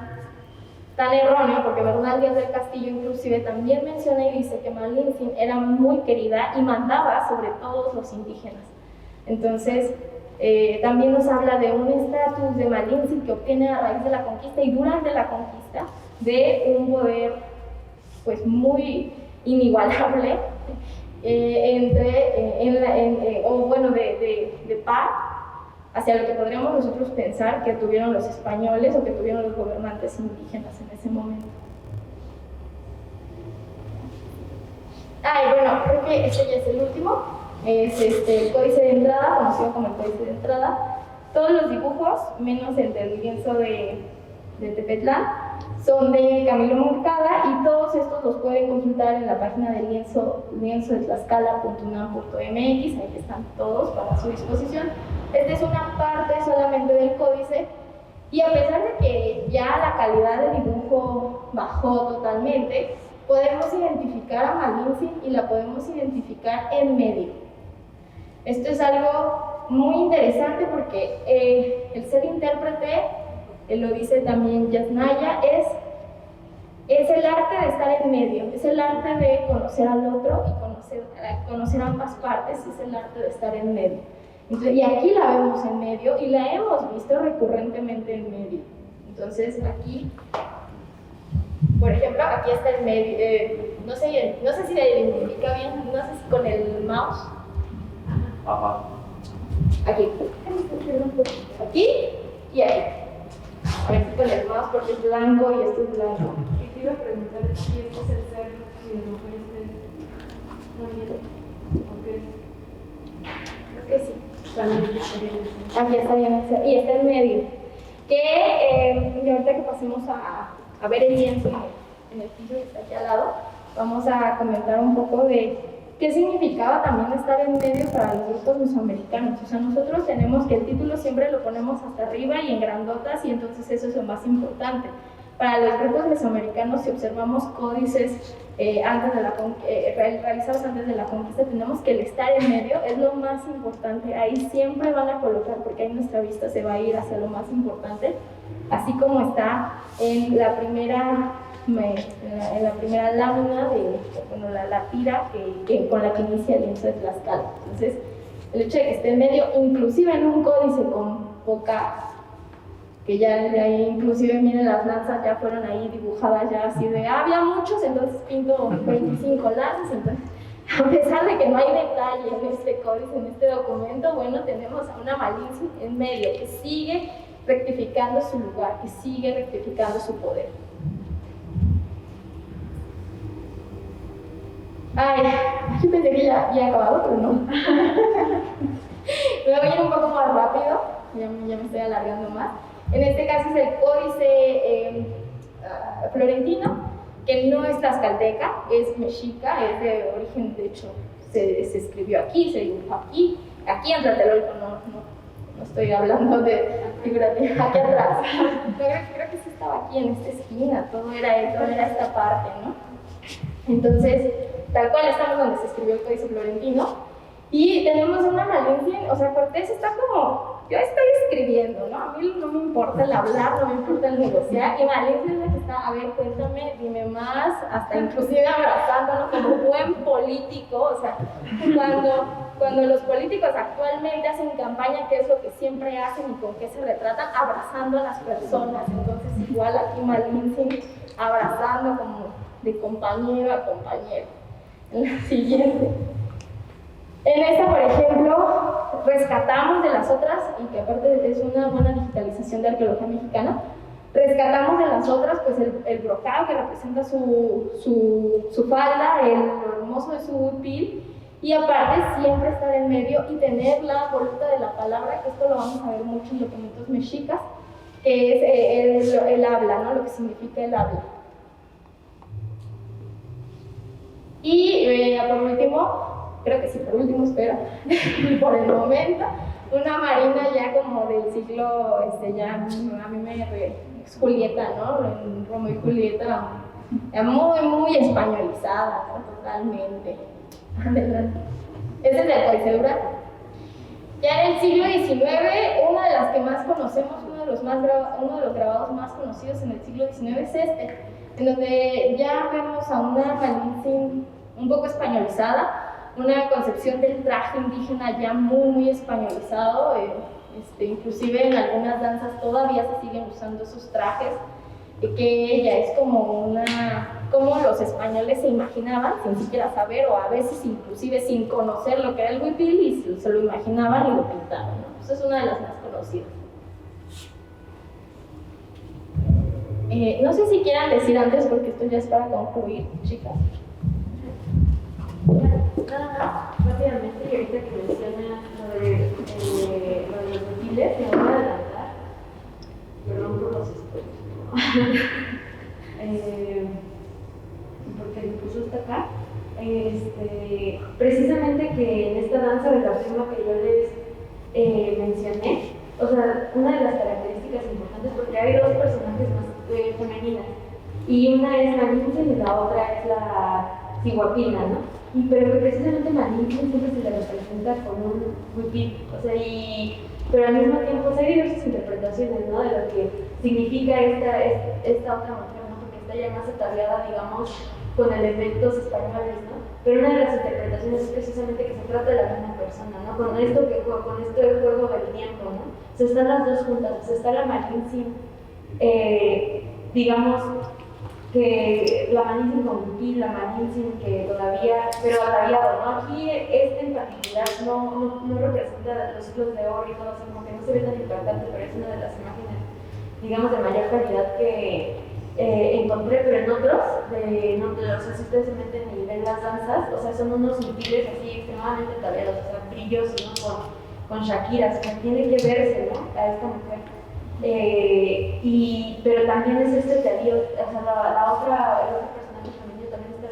erróneo, porque Bernal Díaz del Castillo inclusive también menciona y dice que Malintzin era muy querida y mandaba sobre todos los indígenas. Entonces, también nos habla de un estatus de Malintzin que obtiene a raíz de la conquista y durante la conquista de un poder pues muy inigualable de par hacia lo que podríamos nosotros pensar que tuvieron los españoles o que tuvieron los gobernantes indígenas en ese momento. Y bueno, creo que este ya es el último, es el códice de entrada, conocido como el códice de entrada. Todos los dibujos, menos el del lienzo de Tepetlán, son de Camilo Moncada y todos estos los pueden consultar en la página del lienzo de tlaxcala.unam.mx, ahí están todos para su disposición. Esta es una parte solamente del códice y a pesar de que ya la calidad del dibujo bajó totalmente, podemos identificar a Malintzin y la podemos identificar en medio. Esto es algo muy interesante porque el ser intérprete, lo dice también Yasnaya, es el arte de estar en medio, es el arte de conocer al otro y conocer ambas partes, es el arte de estar en medio. Entonces, y aquí la vemos en medio y la hemos visto recurrentemente en medio. Entonces aquí, por ejemplo, aquí está en medio, no sé si la identifica bien, no sé si con el mouse. Ajá. Aquí y aquí. A ver si con el mouse porque es blanco y esto es blanco. Y te iba a preguntar si este es el cerro y a lo mejor Creo que sí. Aquí está bien el cerro y está en medio. Y ahorita que pasemos a ver el lienzo en el piso que está aquí al lado, vamos a comentar un poco de qué significaba también estar en medio para los grupos mesoamericanos. O sea, nosotros tenemos que el título siempre lo ponemos hasta arriba y en grandotas y entonces eso es lo más importante. Para los grupos mesoamericanos, si observamos códices realizados antes de la conquista, tenemos que el estar en medio es lo más importante. Ahí siempre van a colocar, porque ahí nuestra vista se va a ir hacia lo más importante, así como está en la primera lámina la tira con la que inicia el lienzo de Tlaxcala. Entonces, el hecho de que esté en medio, inclusive en un códice con poca, que ya de ahí, inclusive miren las lanzas ya fueron ahí dibujadas ya así de, había muchos, entonces pinto 25 lanzas, entonces, a pesar de que no hay detalle en este códice, en este documento, bueno, tenemos a una Malintzin en medio que sigue rectificando su lugar, que sigue rectificando su poder. Yo pensé que ya he acabado, pero no. Me voy a ir un poco más rápido, ya me estoy alargando más. En este caso es el códice florentino, que no es tlaxcalteca, es mexica, es de origen, de hecho, se escribió aquí, se dibujó aquí en Tlatelolco, no estoy hablando de figurativa, aquí atrás. Creo que sí estaba aquí en esta esquina, todo era esta parte, ¿no? Entonces, tal cual estamos donde se escribió el códice florentino. Y tenemos una Malintzin, o sea, Cortés está como, yo estoy escribiendo, ¿no? A mí no me importa el hablar, no me importa el negociar, y Malintzin es la que está, a ver, cuéntame, dime más, hasta inclusive abrazándonos como buen político, o sea, cuando los políticos actualmente hacen campaña, ¿qué es lo que siempre hacen y con qué se retratan? Abrazando a las personas. Entonces, igual aquí Malintzin abrazando como de compañero a compañero. En la siguiente. En esta, por ejemplo, rescatamos de las otras, y que aparte es una buena digitalización de arqueología mexicana, Rescatamos en las otras pues el brocado que representa su falda, lo hermoso de su huipil, y aparte siempre estar en medio y tener la voluta de la palabra, que esto lo vamos a ver mucho en documentos mexicas, que es el habla, ¿no? Lo que significa el habla. Y por último, creo que sí, por último, espero, por el momento, una marina ya como del siglo, ya a mí me es Julieta, ¿no? En Romeo y Julieta, muy españolizada, ¿no? Totalmente. Adelante. Ese es el Coiceura. Ya en el siglo XIX, una de las que más conocemos, uno de los grabados más conocidos en el siglo XIX es este, en donde ya vemos a una Malintzin un poco españolizada, una concepción del traje indígena ya muy españolizado, inclusive en algunas danzas todavía se siguen usando esos trajes, que ella es como los españoles se imaginaban sin siquiera saber, o a veces inclusive sin conocer lo que era el huipil, y se lo imaginaban y lo pintaban, ¿no? Esa es una de las más conocidas. No sé si quieran decir antes, porque esto ya es para concluir, chicas. Nada más, rápidamente, y ahorita que menciona lo de los huipiles, me voy a adelantar. Perdón por los spoilers. Porque incluso está acá. Precisamente que en esta danza de la prima que yo les mencioné, o sea, una de las características importantes, porque hay dos personajes más femeninas, y una es Malintzin y la otra es la Ciguapina, ¿no? Pero que precisamente Malintzin siempre se le representa con un huipil, o sea, pero al mismo tiempo hay diversas interpretaciones, ¿no? De lo que significa esta otra mujer, ¿no? Porque está ya más ataviada, digamos, con elementos españoles, ¿no? Pero una de las interpretaciones es precisamente que se trata de la misma persona, ¿no? Con esto del juego del tiempo, ¿no? O sea, están las dos juntas, o sea, está la Malintzin, digamos, que la Malintzin con huipil, la Malintzin que todavía, pero ataviado, ¿no? Aquí en particular no representa los ciclos de oro y todo, así como que no se ve tan impactante, pero es una de las imágenes, digamos, de mayor calidad que encontré, pero en otros, o sea, si ustedes se meten y ven las danzas, o sea, son unos huipiles así extremadamente ataviados, o sea, brillosos, ¿no? Con Shakiras, o sea, tiene que verse, ¿no? A esta mujer. Pero también es este atavío, o sea, el otro personaje femenino también está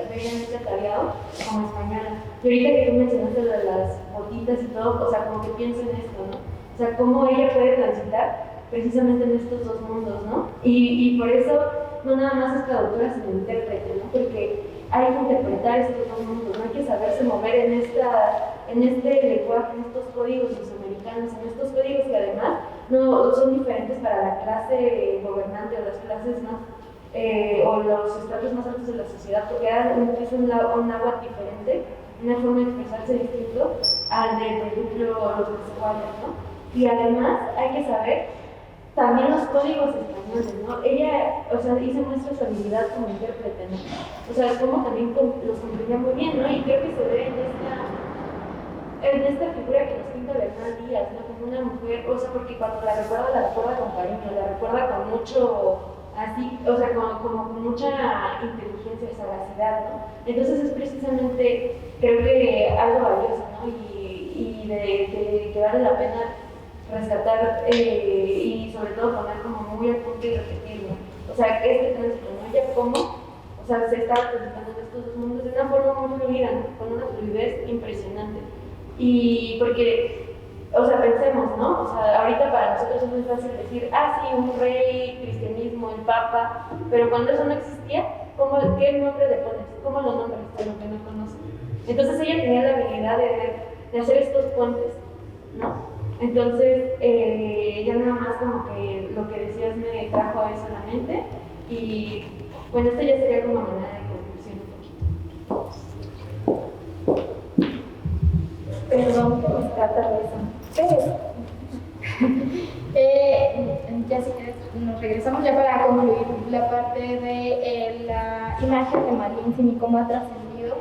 bellamente ataviado como española. Y ahorita que tú mencionaste lo de las botitas y todo, o sea, como que pienso en esto, ¿no? O sea, cómo ella puede transitar precisamente en estos dos mundos, ¿no? Y por eso no nada más es traductora sino intérprete, ¿no? Porque hay que interpretar estos dos mundos, ¿no? Hay que saberse mover en este lenguaje, en estos códigos mesoamericanos, en estos códigos que además no son diferentes para la clase gobernante o las clases más, o los estratos más altos de la sociedad, porque es un náhuatl diferente, una forma de expresarse distinto al de, por ejemplo, los mexicanos, ¿no? Y además hay que saber también los códigos españoles, ¿no? Ella, o sea, hizo muestra su habilidad como intérprete, ¿no? O sea, como también los comprendía muy bien, ¿no? Y creo que se ve en esta figura que nos pinta Bernal Díaz, ¿no? Como una mujer, o sea, porque cuando la recuerda con cariño, la recuerda con mucho, así, o sea, como con mucha inteligencia y sagacidad, ¿no? Entonces es precisamente, creo que algo valioso, ¿no? Y de que vale la pena rescatar y sobre todo poner como muy al punto y repetir, ¿no? O sea, tránsito, ¿no? Ella como, o sea, se está representando en estos dos mundos de una forma muy fluida, ¿no? Con una fluidez impresionante. Y porque, o sea, pensemos, ¿no? O sea, ahorita para nosotros es muy fácil decir, sí, un rey, cristianismo, el papa, pero cuando eso no existía, ¿qué nombre le pones? ¿Cómo lo nombras a lo que no conoces? Entonces ella tenía la habilidad de hacer estos puentes, ¿no? Entonces, ya nada más como que lo que decías me trajo a eso a la mente, y bueno, esto ya sería como manera de conclusión un poquito. Perdón que me escapa eso, ya si quieres nos regresamos ya para concluir la parte de la imagen de Malintzin y cómo ha trascendido.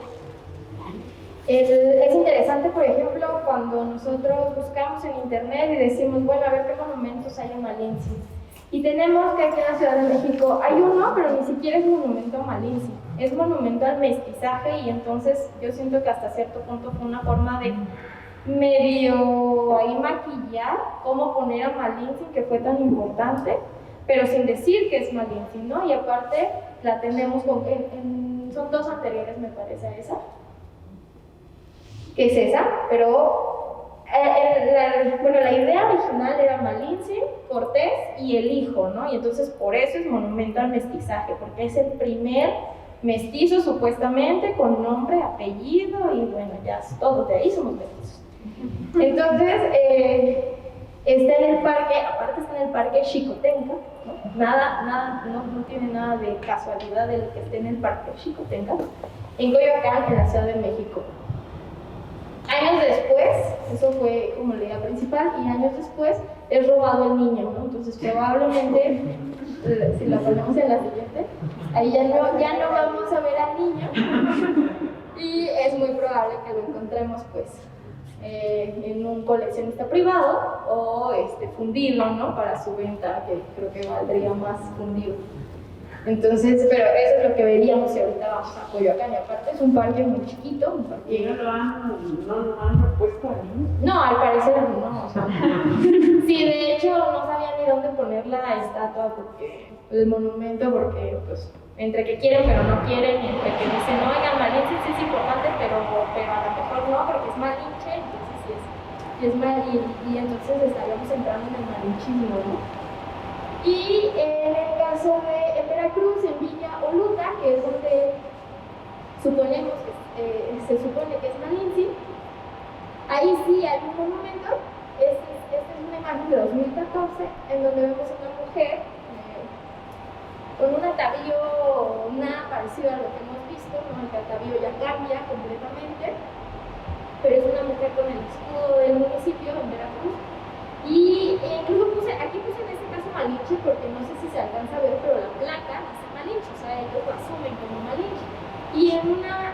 Es interesante, por ejemplo, cuando nosotros buscamos en internet y decimos, bueno, a ver qué monumentos hay en Malintzin. Y tenemos que aquí en la Ciudad de México hay uno, pero ni siquiera es monumento a Malinche, es monumento al mestizaje, y entonces yo siento que hasta cierto punto fue una forma de medio ahí maquillar cómo poner a Malinche, que fue tan importante, pero sin decir que es Malinche, ¿no? Y aparte la tenemos son dos anteriores, me parece, a esa, que es esa, pero la idea original era Malinche, Cortés y el hijo, ¿no? Y entonces por eso es monumento al mestizaje, porque es el primer mestizo supuestamente con nombre, apellido y bueno, ya todos de ahí somos mestizos. Entonces, está en el parque, aparte está en el parque Xicotenca, ¿no? No tiene nada de casualidad el que esté en el parque Xicotenca, en Coyoacán, en la Ciudad de México. Años después, eso fue como la idea principal, y años después es robado el niño, ¿no? Entonces probablemente, si la ponemos en la siguiente, ahí ya no vamos a ver al niño, y es muy probable que lo encontremos pues en un coleccionista privado o fundido, ¿no? Para su venta, que creo que valdría más fundido. Entonces, pero eso es lo que veríamos si ahorita vamos a Coyoacán, y aparte es un parque muy chiquito, un parque... ¿Y no lo han repuesto ahí? No, al parecer no, o sea, sí, de hecho no sabía ni dónde poner la estatua, el monumento, porque pues entre que quieren pero no quieren, y entre que dicen, no, oigan, Malinche sí es importante, pero a lo mejor no, porque es Malinche, entonces sí es mal, y entonces estaríamos entrando en el malinchismo, ¿no? Y en el caso de Veracruz, en Villa Oluta, que es donde suponemos se supone que es Malinche, ahí sí hay un monumento. Esta es una imagen de 2014 en donde vemos a una mujer con un atavío nada parecido a lo que hemos visto, ¿no? El atavío ya cambia completamente, pero es una mujer con el escudo del municipio en Veracruz. Y incluso aquí puse en este caso Malinche, porque no sé si se alcanza a ver, pero la placa dice Malinche, o sea, ellos lo asumen como Malinche. Y en una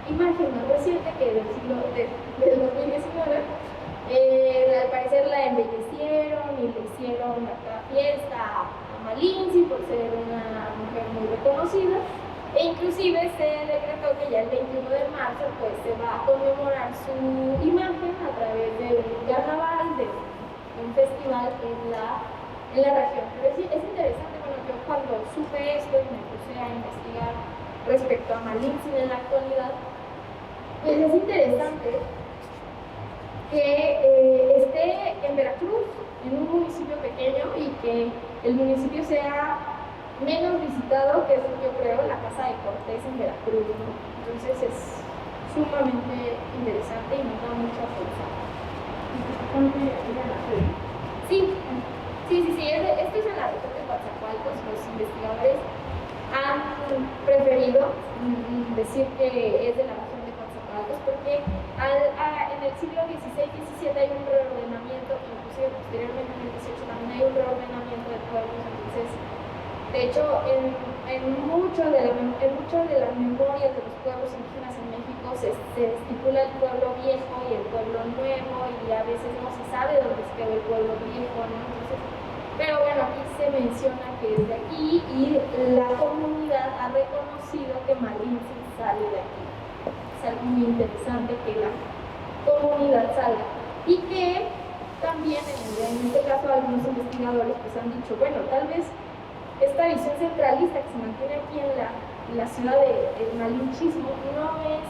imagen más reciente, que del 2019, al parecer la embellecieron y le hicieron acá fiesta a Malinche por ser una mujer muy reconocida, e inclusive se decretó que ya el 21 de marzo pues se va a conmemorar su imagen a través de un carnaval, de un festival en la región. Pero es interesante, bueno, yo cuando supe esto y me puse a investigar respecto a Malinche en la actualidad, pues es interesante que esté en Veracruz, en un municipio pequeño, y que el municipio sea menos visitado, que es, yo creo, la Casa de Cortés en Veracruz, ¿no? Entonces es sumamente interesante y nos da mucha fuerza. Sí, esto es en la región de Coatzacoalcos. Los investigadores han preferido decir que es de la región de Coatzacoalcos porque en el siglo XVI-XVII hay un reordenamiento, inclusive posteriormente en el XVIII también hay un reordenamiento de pueblos. Entonces, de hecho, en muchas de las memorias de los pueblos indígenas en México se estipula el pueblo viejo y el pueblo nuevo, y a veces no se sabe dónde quedó el pueblo viejo, ¿no? Entonces, pero bueno, aquí se menciona que es de aquí, y la comunidad ha reconocido que Malinche sale de aquí. Es algo muy interesante que la comunidad salga, y que también en este caso algunos investigadores pues han dicho, bueno, tal vez esta visión centralista que se mantiene aquí en la ciudad del malinchismo no es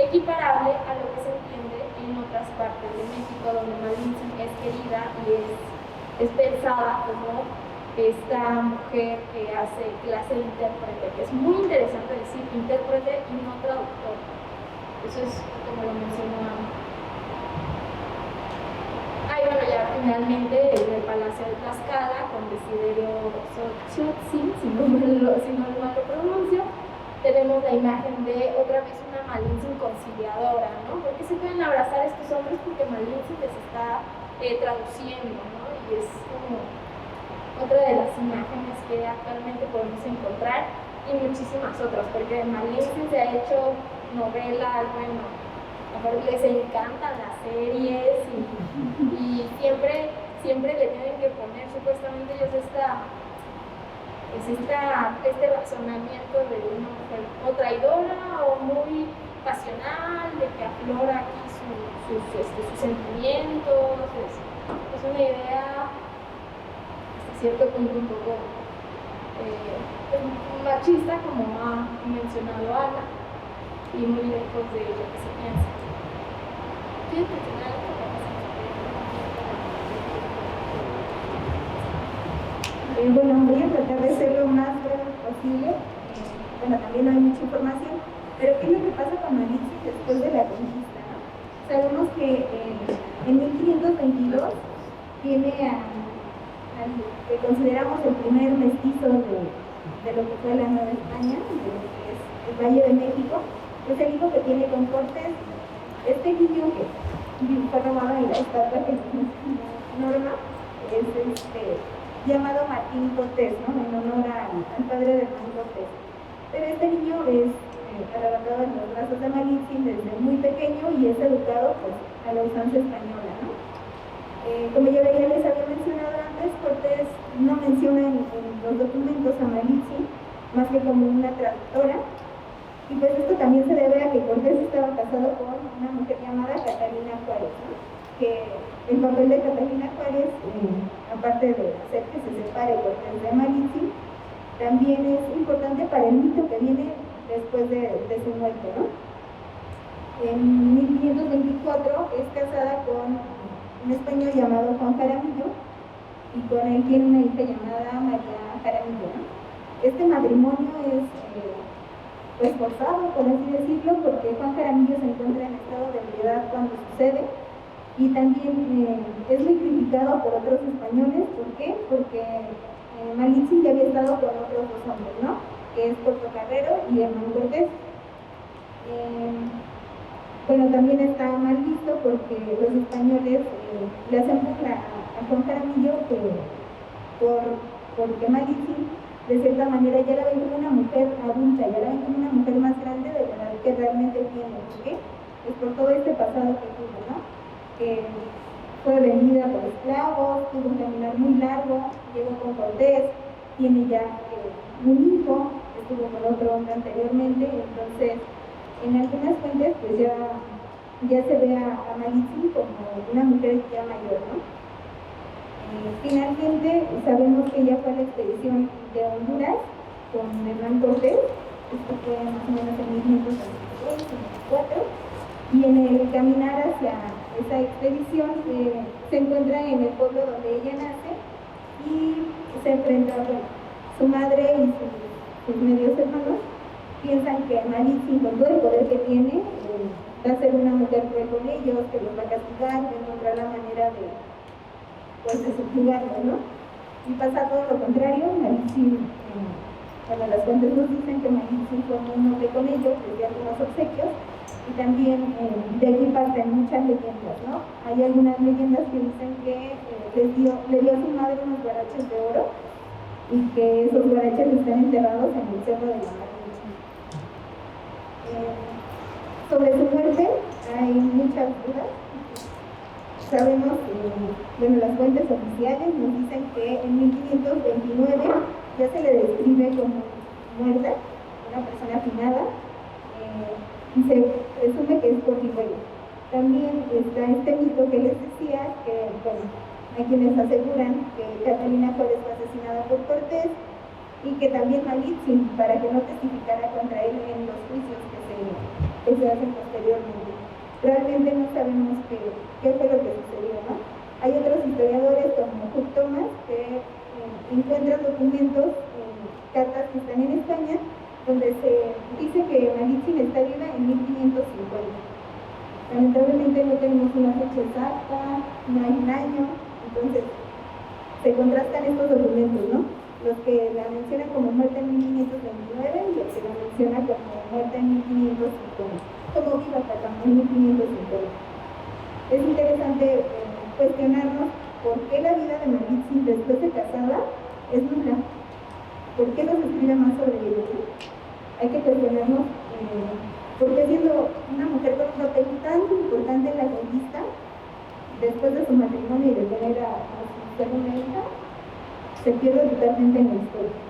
equiparable a lo que se entiende en otras partes de México, donde Malinche es querida y es pensada como esta mujer que hace clase de intérprete, que es muy interesante decir intérprete y no traductor. Eso es como lo mencionó antes. Y bueno, ya finalmente en el Palacio de Tlaxcala, con Desiderio Xochitl, si no mal lo pronuncio, tenemos la imagen de otra vez una Malinche conciliadora, ¿no? ¿Por qué se pueden abrazar estos hombres? Porque Malinche les está traduciendo, ¿no? Y es como otra de las imágenes que actualmente podemos encontrar, y muchísimas otras, porque de Malinche se ha hecho novelas, bueno, a ver, les encantan las series, y siempre siempre le tienen que poner supuestamente ellos este razonamiento de una mujer o traidora o muy pasional, de que aflora aquí sus sentimientos. Es una idea hasta cierto punto un poco machista, como ha mencionado Ana, y muy lejos de lo que se piensa. ¿Quieres mencionar algo? Bueno, voy a tratar de ser lo más breve posible. Bueno, también no hay mucha información, pero ¿qué es lo que pasa con Malintzin después de la conquista, ¿no? Sabemos que en 1522 tiene al que consideramos el primer mestizo de lo que fue la Nueva España, de lo que es el Valle de México, es el hijo que tiene con Cortés. Este niño que fue robado en la estatua que Norma es llamado Martín Cortés, ¿no? En honor al padre de Hernán Cortés. Pero este niño es arrebatado en los brazos de Malintzin desde muy pequeño y es educado pues, a la usanza española, ¿no? Como ya les había mencionado antes, Cortés no menciona en los documentos a Malintzin más que como una traductora, y pues esto también se debe a que Cortés estaba casado con una mujer llamada Catalina Juárez, ¿no? Que el papel de Catalina Juárez, aparte de hacer que se separe Cortés de Malintzin, también es importante para el mito que viene después de su muerte, ¿no? En 1524 es casada con un español llamado Juan Jaramillo, y con él tiene una hija llamada María Jaramillo, ¿no? Este matrimonio es pues forzado, por así decirlo, porque Juan Jaramillo se encuentra en estado de ebriedad cuando sucede, y también es muy criticado por otros españoles. ¿Por qué? Porque Malintzin ya había estado con otros dos hombres, ¿no? Que es Portocarrero y Hernán Cortés. Bueno, también está mal visto porque los españoles le hacen burla a Juan Jaramillo porque Malintzin de cierta manera ya la ven como una mujer adulta, ya la ven como una mujer más grande de la edad que realmente tiene. ¿Por qué? Es por todo este pasado que tuvo, ¿no? Que fue vendida por esclavos, tuvo un caminar muy largo, llegó con Cortés, tiene ya un hijo, estuvo con otro hombre anteriormente. Entonces en algunas fuentes pues ya se ve a Malintzin como una mujer ya mayor, ¿no? Finalmente sabemos que ella fue a la expedición de Honduras con Hernán Cortés. Esto fue más o menos en 1524, y en el caminar hacia esa expedición se encuentra en el pueblo donde ella nace y se enfrenta a su madre y sus medios hermanos. Piensan que Malintzin, con todo el poder que tiene, va a ser una mujer cruel con ellos, que los va a castigar, va a encontrar la manera de subjugarlos, ¿no? Y pasa todo lo contrario. Malintzin, bueno, las fuentes nos dicen que Malintzin fue muy noble con ellos, les dio algunos obsequios, y también de aquí parten muchas leyendas, ¿no? Hay algunas leyendas que dicen que le dio a su madre unos guaraches de oro, y que esos guaraches están enterrados en el cerro de la Malinche. Sobre su muerte hay muchas dudas. Sabemos, bueno, las fuentes oficiales nos dicen que en 1529 ya se le describe como muerta, una persona afinada, y se presume que es por viruela. También está este mito que les decía, que bueno, hay quienes aseguran que Catalina Juárez fue asesinada por Cortés, y que también Malintzin, para que no testificara contra él en los juicios que se hacen posteriormente. Realmente no sabemos qué fue lo que sucedió, ¿no? Hay otros historiadores como Hugh Thomas que encuentran documentos, cartas que están en España, donde se dice que Malintzin está viva en 1550. Lamentablemente no tenemos una fecha exacta, no hay un año, entonces se contrastan estos documentos, ¿no? Los que la mencionan como muerte en 1529 y los que la mencionan como muerte en 1550. Como viva, perdón, en 1550. Es interesante cuestionarnos por qué la vida de Malintzin después de casada es nula. ¿Por qué no se escribe más sobre ella? Hay que cuestionarnos por qué, siendo una mujer con un papel tan importante en la conquista, después de su matrimonio y de tener a su segunda hija, se pierde totalmente en la historia.